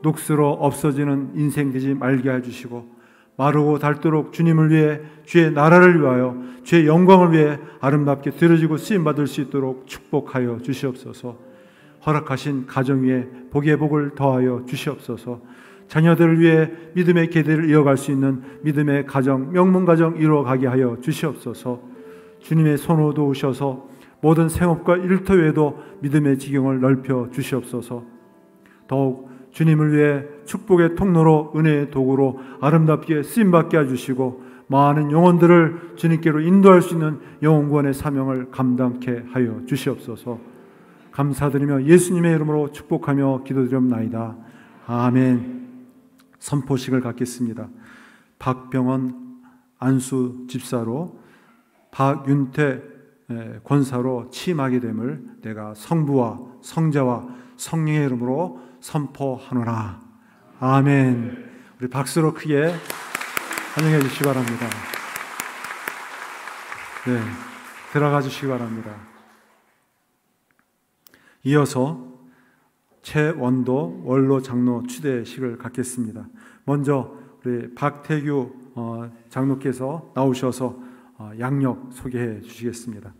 녹슬어 없어지는 인생 되지 말게 해주시고, 마르고 닳도록 주님을 위해, 주의 나라를 위하여, 주의 영광을 위해 아름답게 드려지고 쓰임받을 수 있도록 축복하여 주시옵소서. 허락하신 가정 위에 복의 복을 더하여 주시옵소서. 자녀들을 위해 믿음의 계대를 이어갈 수 있는 믿음의 가정, 명문 가정 이루어가게 하여 주시옵소서. 주님의 손으로 도우셔서 모든 생업과 일터 외에도 믿음의 지경을 넓혀 주시옵소서. 더욱 주님을 위해 축복의 통로로, 은혜의 도구로 아름답게 쓰임받게 해주시고 많은 영혼들을 주님께로 인도할 수 있는 영혼구원의 사명을 감당케 하여 주시옵소서. 감사드리며 예수님의 이름으로 축복하며 기도드리옵나이다. 아멘. 선포식을 갖겠습니다. 박병원 안수 집사로 박윤태 권사로 취임하게 됨을 내가 성부와 성자와 성령의 이름으로 선포하노라. 아멘. 우리 박수로 크게 환영해 주시기 바랍니다. 네, 들어가 주시기 바랍니다. 이어서 최원도 원로 장로 추대식을 갖겠습니다. 먼저 우리 박태규 장로께서 나오셔서 양력 소개해 주시겠습니다.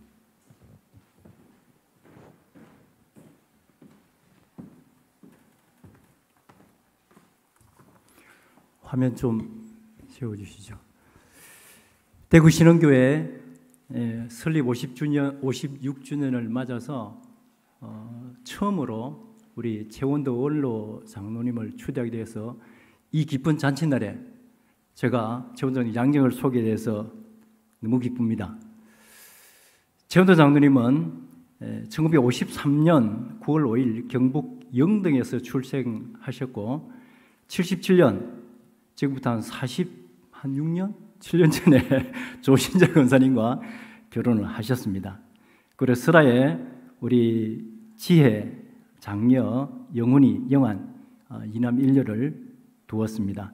화면 좀 세워주시죠. 대구 신흥교회 설립 56주년을 맞아서 처음으로 우리 최원도 원로 장로님을 추대하게 돼서 이 기쁜 잔치날에 제가 최원도 양력을 소개해서 너무 기쁩니다. 최원도 장로님은 1953년 9월 5일 경북 영등에서 출생하셨고 77년 지금부터 한 6년? 7년 전에 조신자 권사님과 결혼을 하셨습니다. 그래서 설화에 우리 지혜, 장녀, 영훈이, 영환 이남 일녀를 두었습니다.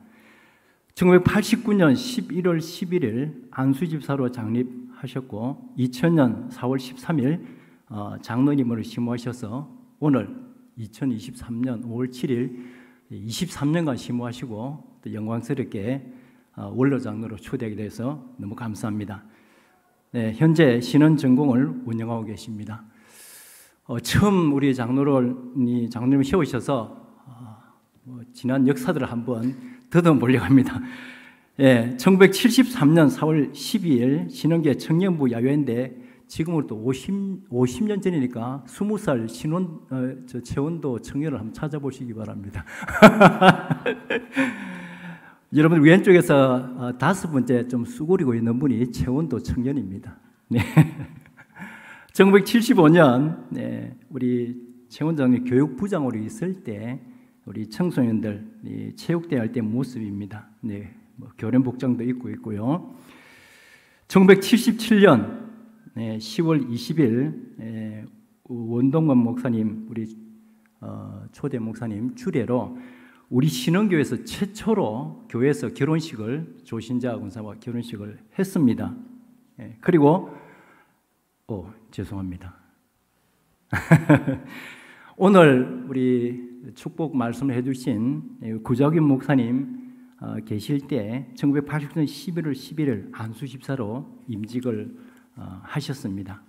1989년 11월 11일 안수집사로 장립하셨고 2000년 4월 13일 장로님으로 심호하셔서 오늘 2023년 5월 7일 23년간 심호하시고 또 영광스럽게 원로 장로로 초대하게 돼서 너무 감사합니다. 네, 현재 신원 전공을 운영하고 계십니다. 처음 우리 장로님을 세우셔서 지난 역사들을 한번 더듬어보려고 합니다. 예, 1973년 4월 12일 신원계 청년부 야유회인데 지금으로 또 50년 전이니까 20살 최원도 청년을 한번 찾아보시기 바랍니다. 여러분 왼쪽에서 5번째 좀 수그리고 있는 분이 최원도 청년입니다. 네. 1975년 네, 우리 최원장님 교육부장으로 있을 때 우리 청소년들 체육대회 할 때 모습입니다. 네, 뭐 교련복장도 입고 있고요. 1977년 10월 20일 원동건 목사님 우리 초대 목사님 주례로 우리 신흥교회에서 최초로 교회에서 결혼식을 조신자 권사와 결혼식을 했습니다. 그리고 죄송합니다. 오늘 우리 축복 말씀을 해주신 구자균 목사님 계실 때 1980년 11월 11일 안수집사로 임직을 하셨습니다.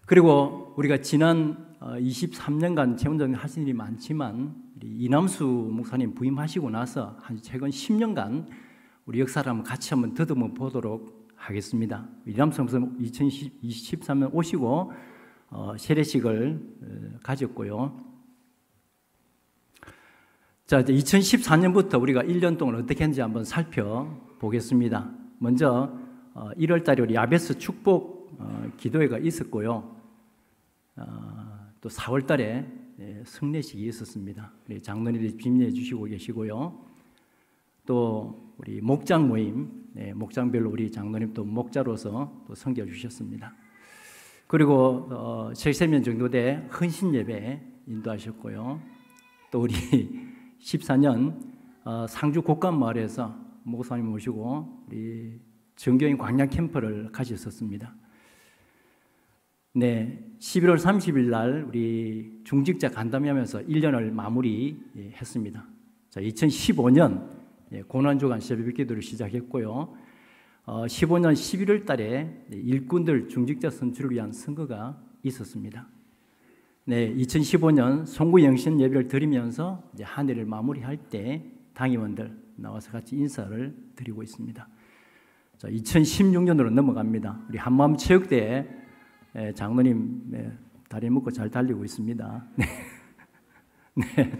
그리고 우리가 지난 23년간 최원장님 하신 일이 많지만 우리 이남수 목사님 부임하시고 나서 한 최근 10년간 우리 역사를 한번 같이 한번 더듬어 보도록 하겠습니다. 이남수 목사님 2023년 오시고 세례식을 가졌고요. 자, 이제 2014년부터 우리가 1년 동안 어떻게 했는지 한번 살펴보겠습니다. 먼저 1월 달에 우리 야베스 축복 기도회가 있었고요. 또 4월 달에 성례식이 있었습니다. 우리 장로님들이 빈례해 주시고 계시고요. 또 우리 목장 모임, 목장별로 우리 장로님 또 목자로서 또 섬겨 주셨습니다. 그리고 70년 정도 돼 헌신 예배 인도하셨고요. 또 우리 14년 상주 곡간마을에서 목사님 모시고 우리 정교인 광양 캠프를 가셨었습니다. 네, 11월 30일 날 우리 중직자 간담회하면서 1년을 마무리했습니다. 자, 2015년 고난주간 새벽 기도를 시작했고요. 15년 11월 달에 일꾼들 중직자 선출을 위한 선거가 있었습니다. 네, 2015년 송구영신 예배를 드리면서 이제 한 해를 마무리할 때 당임원들 나와서 같이 인사를 드리고 있습니다. 자, 2016년으로 넘어갑니다. 우리 한마음 체육대회 장로님 다리 묶고 잘 달리고 있습니다. 네. 네.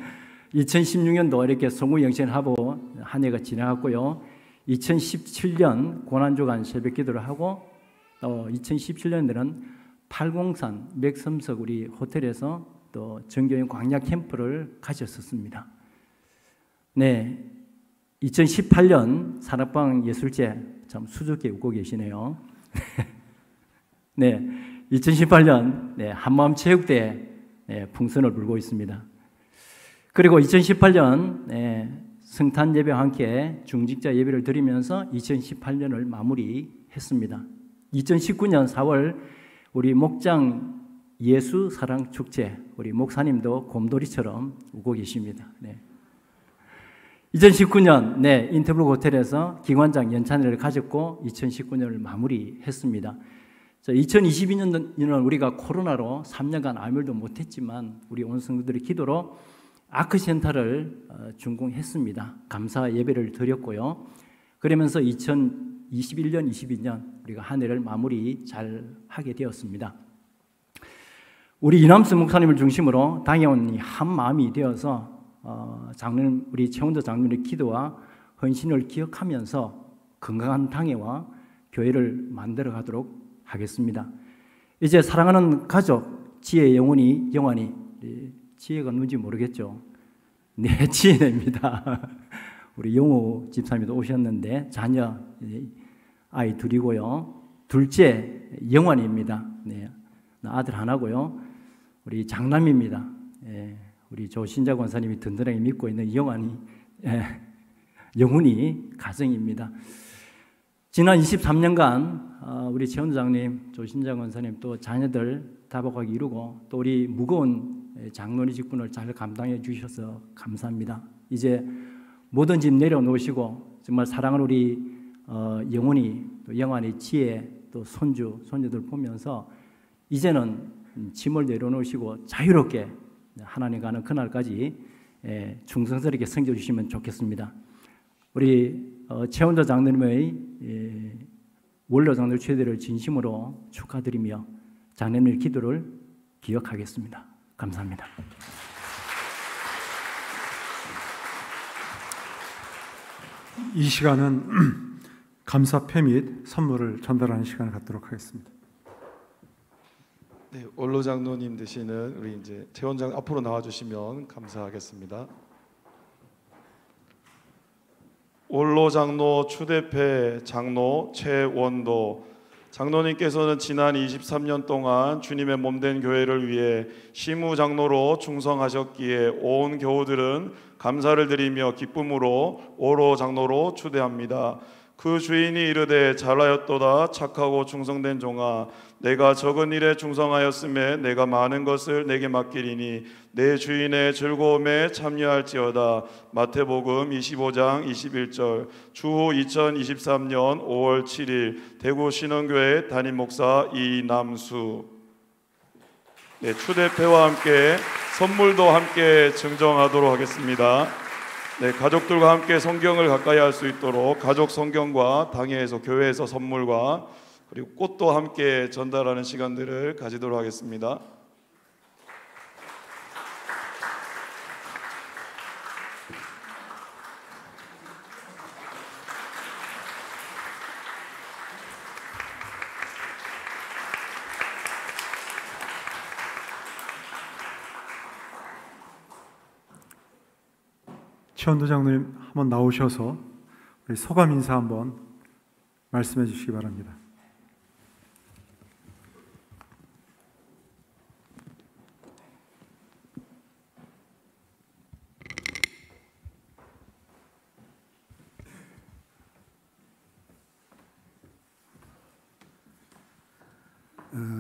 2016년도 이렇게 송구영신하고 한 해가 지나갔고요. 2017년 고난주간 새벽기도를 하고 또 2017년에는 팔공산 맥섬석 우리 호텔에서 또 정교인 광야 캠프를 가졌었습니다. 네, 2018년 산악방 예술제 참 수줍게 웃고 계시네요. 네, 2018년 한마음 체육대회 풍선을 불고 있습니다. 그리고 2018년 성탄 예배와 함께 중직자 예배를 드리면서 2018년을 마무리했습니다. 2019년 4월 우리 목장 예수 사랑 축제 우리 목사님도 곰돌이처럼 웃고 계십니다. 네. 2019년 인터블록 호텔에서 기관장 연찬회를 가졌고 2019년을 마무리했습니다. 2022년은 우리가 코로나로 3년간 아무 일도 못했지만 우리 온 성도들의 기도로 아크센터를 준공했습니다. 감사 예배를 드렸고요. 그러면서 2021년, 22년 우리가 한 해를 마무리 잘 하게 되었습니다. 우리 이남수 목사님을 중심으로 당회원이 한 마음이 되어서 장로님, 우리 최원도 장로님의 기도와 헌신을 기억하면서 건강한 당회와 교회를 만들어 가도록 하겠습니다. 이제 사랑하는 가족, 지혜 영원히 지혜가 누군지 모르겠죠. 네, 지혜입니다. 우리 영호 집사님도 오셨는데 자녀 아이 둘이고요. 둘째 영환입니다. 네, 아들 하나고요. 우리 장남입니다. 우리 조신자 권사님이 든든하게 믿고 있는 영훈이 가정입니다. 지난 23년간 우리 최원장님, 조신자 권사님 또 자녀들 다복하게 이루고 또 우리 무거운 장로리 직분을 잘 감당해 주셔서 감사합니다. 이제 모든 짐 내려놓으시고 정말 사랑하는 우리 영훈이 또 영환이 지혜 또 손주들 보면서 이제는 짐을 내려놓으시고 자유롭게 하나님 가는 그날까지 충성스럽게 섬겨 주시면 좋겠습니다. 우리 최원도 장로님의 원로 장로 최대를 진심으로 축하드리며 장로님의 기도를 기억하겠습니다. 감사합니다.
이 시간은 감사패 및 선물을 전달하는 시간을 갖도록 하겠습니다.
네, 원로 장로님 되시는 우리 이제 최원장 앞으로 나와 주시면 감사하겠습니다. 원로 장로 추대패 장로 최원도 장로님께서는 지난 23년 동안 주님의 몸된 교회를 위해 시무 장로로 충성하셨기에 온 교우들은 감사를 드리며 기쁨으로 원로 장로로 추대합니다. 그 주인이 이르되 잘하였도다 착하고 충성된 종아 내가 적은 일에 충성하였음에 내가 많은 것을 내게 맡기리니 내 주인의 즐거움에 참여할지어다. 마태복음 25장 21절. 주후 2023년 5월 7일 대구 신흥교회 담임 목사 이남수. 네, 추대패와 함께 선물도 함께 증정하도록 하겠습니다. 네, 가족들과 함께 성경을 가까이 할 수 있도록 가족 성경과 당회에서 교회에서 선물과 그리고 꽃도 함께 전달하는 시간들을 가지도록 하겠습니다.
최원도 장로님 한번 나오셔서 우리 소감 인사 한번 말씀해 주시기 바랍니다.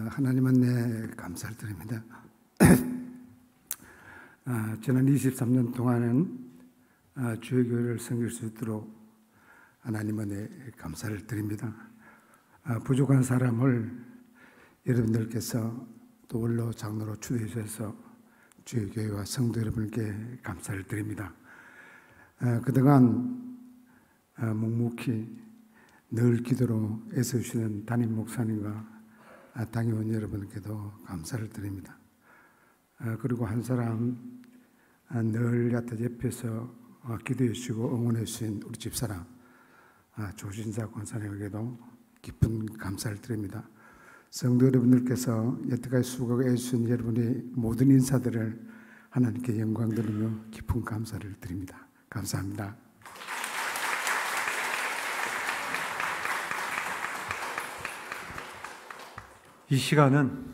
하나님 은혜 감사를 드립니다. 지난 23년 동안은 주의 교회를 섬길 수 있도록 하나님 은혜 감사를 드립니다. 부족한 사람을 여러분들께서 또 원로 장로로 추대해 주셔서 주의 교회와 성도 여러분께 감사를 드립니다. 그동안 묵묵히 늘 기도로 애써주시는 담임 목사님과 당회원 여러분께도 감사를 드립니다. 그리고 한 사람 늘 옆에서 기도해 주시고 응원해 주신 우리 집사람 조신자 권사님에게도 깊은 감사를 드립니다. 성도 여러분들께서 여태까지 수고해 주신 여러분의 모든 인사들을 하나님께 영광 드리며 깊은 감사를 드립니다. 감사합니다.
이 시간은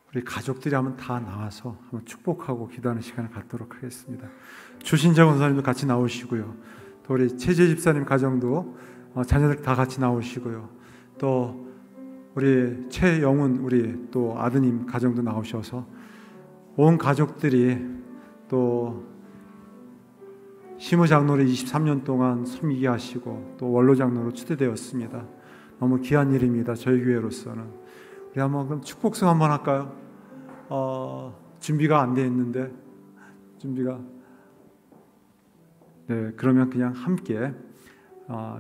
우리 가족들이 한번 다 나와서 한번 축복하고 기도하는 시간을 갖도록 하겠습니다. 주신자 권사님도 같이 나오시고요. 또 우리 최재 집사님 가정도 자녀들 다 같이 나오시고요. 또 우리 최영훈 우리 또 아드님 가정도 나오셔서 온 가족들이 또 시무장로를 23년 동안 섬기게 하시고 또 원로장로로 추대되었습니다. 너무 귀한 일입니다. 저희 교회로서는. 우리 한번 그럼 축복성 한번 할까요? 준비가 안 돼 있는데 네, 그러면 그냥 함께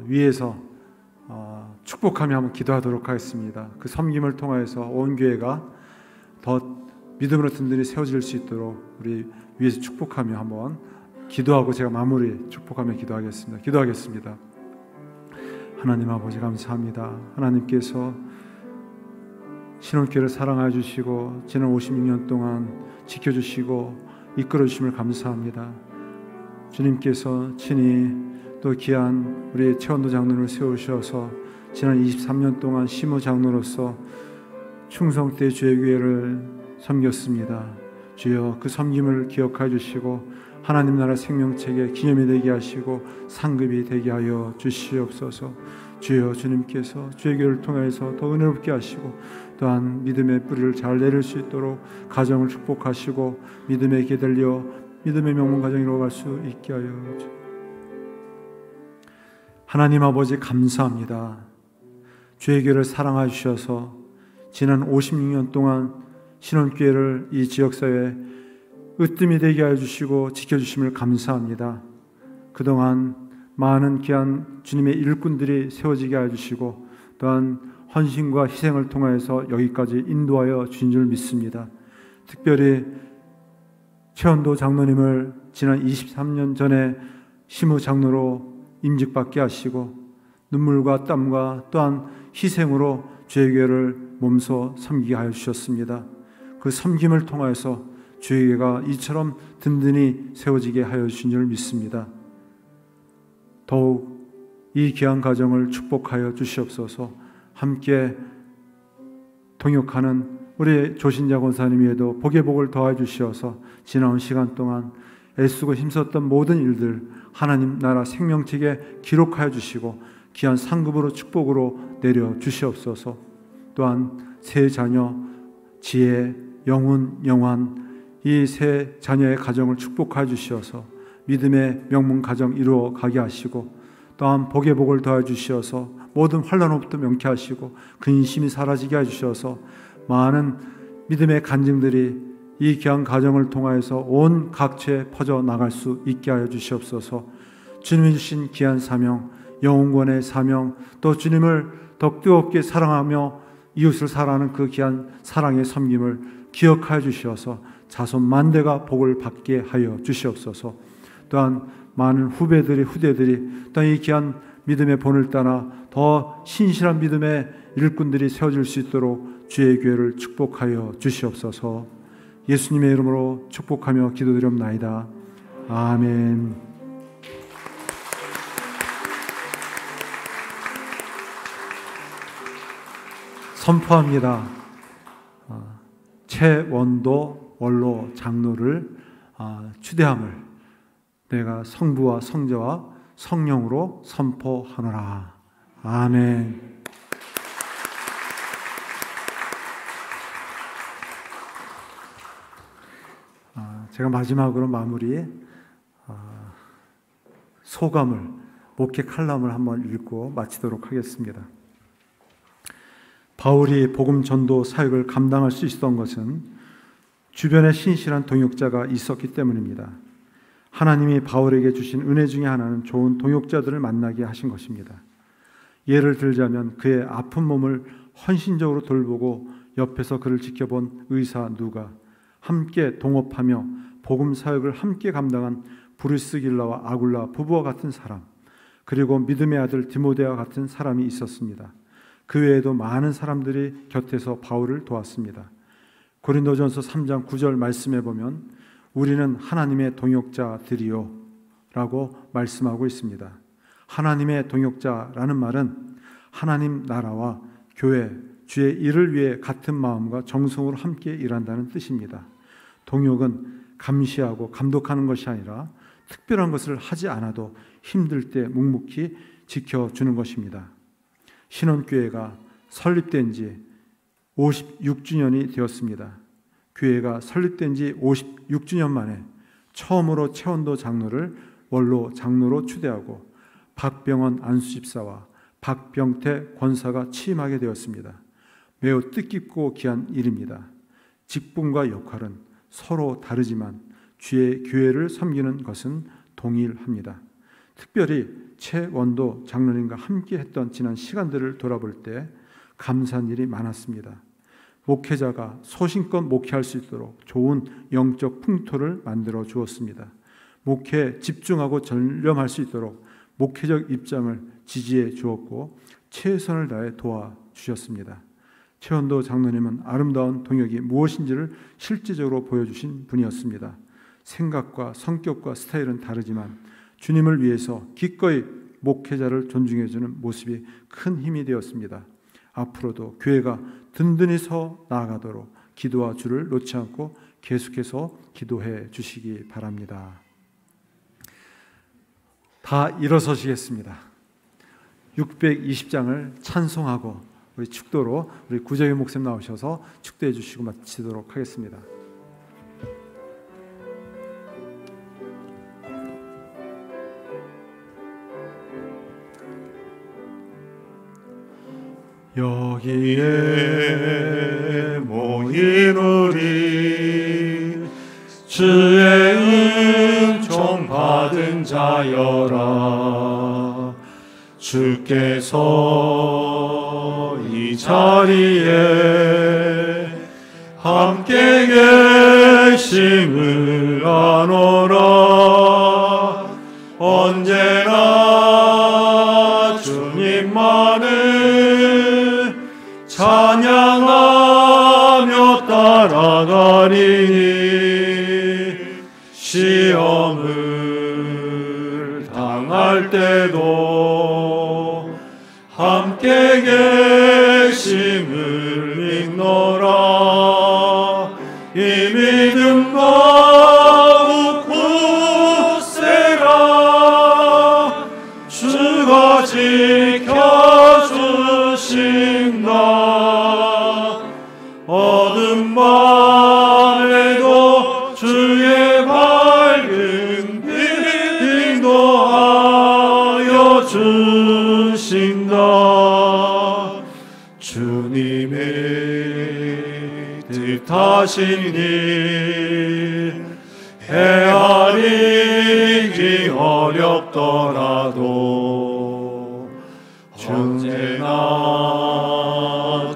위에서 축복하며 한번 기도하도록 하겠습니다. 그 섬김을 통해서 온 교회가 더 믿음으로 든든히 세워질 수 있도록 우리 위에서 축복하며 한번 기도하고 제가 마무리 축복하며 기도하겠습니다. 기도하겠습니다. 하나님 아버지 감사합니다. 하나님께서 신혼교회를 사랑해 주시고 지난 56년 동안 지켜주시고 이끌어 주심을 감사합니다. 주님께서 친히 또 귀한 우리 최원도 장로를 세우셔서 지난 23년 동안 시무 장로로서 충성때 주의 교회를 섬겼습니다. 주여 그 섬김을 기억해 주시고 하나님 나라 생명책에 기념이 되게 하시고 상급이 되게 하여 주시옵소서. 주여 주님께서 주의 교회를 통해서 더 은혜롭게 하시고 또한 믿음의 뿌리를 잘 내릴 수 있도록 가정을 축복하시고 믿음에 기들려 믿음의 명문 가정 이루어갈 수 있게 하여 주옵소서. 하나님 아버지 감사합니다. 주의 교회를 사랑해 주셔서 지난 56년 동안 신혼교회를 이 지역사회에 으뜸이 되게 하여 주시고 지켜주심을 감사합니다. 그동안 많은 귀한 주님의 일꾼들이 세워지게 하여 주시고 또한 헌신과 희생을 통하여서 여기까지 인도하여 주신 줄 믿습니다. 특별히 최원도 장로님을 지난 23년 전에 시무 장로로 임직받게 하시고 눈물과 땀과 또한 희생으로 주의 교회를 몸소 섬기게 하여 주셨습니다. 그 섬김을 통하여서 주의 교회가 이처럼 든든히 세워지게 하여 주신 줄 믿습니다. 더욱 이 귀한 가정을 축복하여 주시옵소서. 함께 동역하는 우리 조신자 권사님에도 복의 복을 더해 주시어서 지나온 시간 동안 애쓰고 힘썼던 모든 일들 하나님 나라 생명책에 기록하여 주시고 귀한 상급으로 축복으로 내려 주시옵소서. 또한 세 자녀 지혜, 영훈, 영환 이 세 자녀의 가정을 축복하여 주시어서 믿음의 명문 가정 이루어 가게 하시고 또한 복의 복을 더해 주시어서 모든 환난로부터 명쾌하시고 근심이 사라지게 해주셔서 많은 믿음의 간증들이 이 귀한 가정을 통하여서 온 각처에 퍼져 나갈 수 있게 하여 주시옵소서. 주님이 주신 귀한 사명, 영혼권의 사명, 또 주님을 더 뜨겁게 사랑하며 이웃을 사랑하는 그 귀한 사랑의 섬김을 기억하여 주시어서 자손 만대가 복을 받게 하여 주시옵소서. 또한 많은 후대들이 또한 이 귀한 믿음의 본을 따라 더 신실한 믿음의 일꾼들이 세워질 수 있도록 주의 교회를 축복하여 주시옵소서. 예수님의 이름으로 축복하며 기도드리옵나이다. 아멘. 선포합니다. 최원도 원로 장로를 추대함을 내가 성부와 성자와 성령으로 선포하노라. 아멘. 제가 마지막으로 마무리 소감을 목회 칼럼을 한번 읽고 마치도록 하겠습니다. 바울이 복음 전도 사역을 감당할 수 있었던 것은 주변에 신실한 동역자가 있었기 때문입니다. 하나님이 바울에게 주신 은혜 중에 하나는 좋은 동역자들을 만나게 하신 것입니다. 예를 들자면 그의 아픈 몸을 헌신적으로 돌보고 옆에서 그를 지켜본 의사 누가, 함께 동업하며 복음 사역을 함께 감당한 브루스길라와 아굴라 부부와 같은 사람, 그리고 믿음의 아들 디모데와 같은 사람이 있었습니다. 그 외에도 많은 사람들이 곁에서 바울을 도왔습니다. 고린도전서 3장 9절 말씀에 보면 우리는 하나님의 동역자들이요 라고 말씀하고 있습니다. 하나님의 동역자라는 말은 하나님 나라와 교회, 주의 일을 위해 같은 마음과 정성으로 함께 일한다는 뜻입니다. 동역은 감시하고 감독하는 것이 아니라 특별한 것을 하지 않아도 힘들 때 묵묵히 지켜주는 것입니다. 신원교회가 설립된 지 56주년이 되었습니다. 교회가 설립된 지 56주년 만에 처음으로 최원도 장로를 원로 장로로 추대하고 박병원 안수집사와 박병태 권사가 취임하게 되었습니다. 매우 뜻깊고 귀한 일입니다. 직분과 역할은 서로 다르지만 주의 교회를 섬기는 것은 동일합니다. 특별히 최원도 장로님과 함께 했던 지난 시간들을 돌아볼 때 감사한 일이 많았습니다. 목회자가 소신껏 목회할 수 있도록 좋은 영적 풍토를 만들어 주었습니다. 목회에 집중하고 전념할 수 있도록 목회적 입장을 지지해 주었고 최선을 다해 도와주셨습니다. 최원도 장로님은 아름다운 동역이 무엇인지를 실제적으로 보여주신 분이었습니다. 생각과 성격과 스타일은 다르지만 주님을 위해서 기꺼이 목회자를 존중해주는 모습이 큰 힘이 되었습니다. 앞으로도 교회가 든든히 서 나아가도록 기도와 주를 놓지 않고 계속해서 기도해 주시기 바랍니다. 다 일어서시겠습니다. 620장을 찬송하고 우리 축도로 우리 구정희 목사님 나오셔서 축도해 주시고 마치도록 하겠습니다.
여기에 모인 우리 주의 은총 받은 자여라. 주께서 이 자리에 함께 계심을 아노라. 언제나 주님만을 찬양하며 따라가리니 시험을 당할 때도 함께 계심을 믿노라. 이 믿음 더욱 굳세라. 주가 지켜주신다. 어둠 밤에도 주의 밝은 빛 인도하여 주신다. 주님의 뜻하신 일 헤아리기 어렵더라도 언제나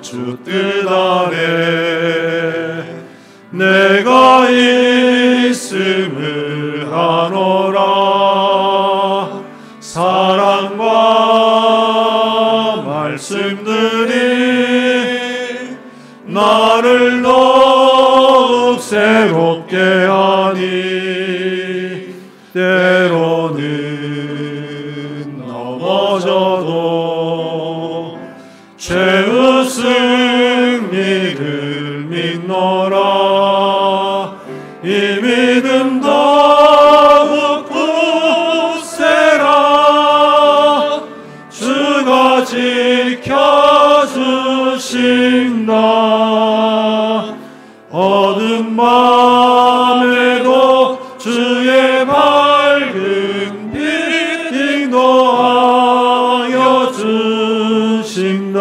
주 뜻 아래 내가 있음을 아노라. 사랑과 말씀들이 나를 더욱 새롭게 하니 때로는 넘어져도 최후 승리를 믿노라. 이 믿음 더욱 굳세라. 주가 지켜주신다. 어둠 밤에도 주의 밝은 빛 인도하여 주신다.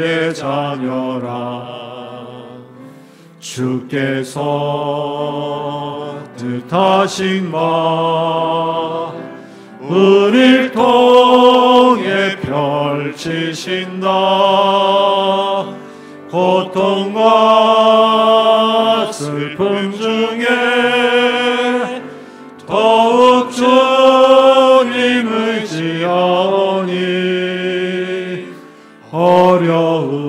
하나님의 자녀라. 주께서 뜻하신 바 우리를 통해 펼치신다. 고통과 슬픔 중에 더욱 주님 의지하오니 어려움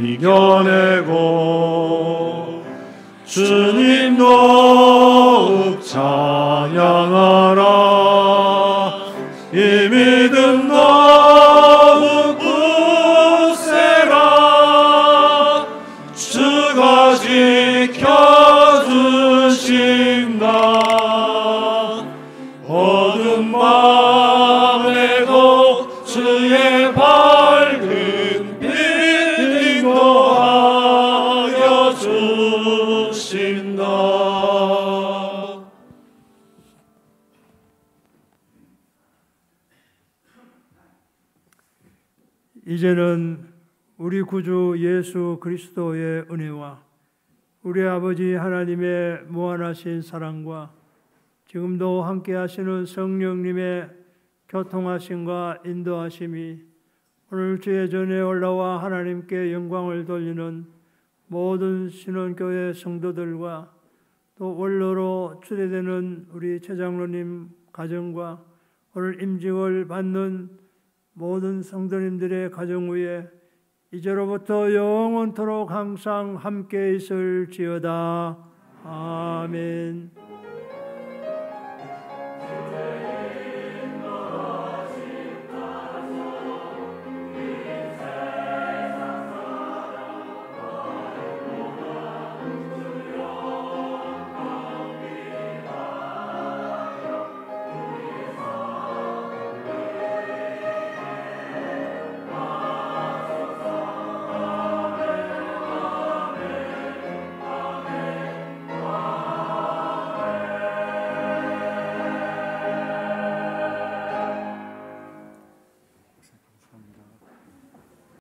이겨내고 주님 더욱 찬양하라. 이 믿음 더욱 굳세라. 주가 지켜주신다. 어두운 밤에도 주의 밝은 빛 인도하여 주신다.
이제는 우리 구주 예수 그리스도의 은혜와 우리 아버지 하나님의 무한하신 사랑과 지금도 함께 하시는 성령님의 교통하심과 인도하심이 오늘 주의 전에 올라와 하나님께 영광을 돌리는 모든 신원교회 성도들과 또 원로로 추대되는 우리 최장로님 가정과 오늘 임직을 받는 모든 성도님들의 가정 위에 이제로부터 영원토록 항상 함께 있을지어다. 아멘.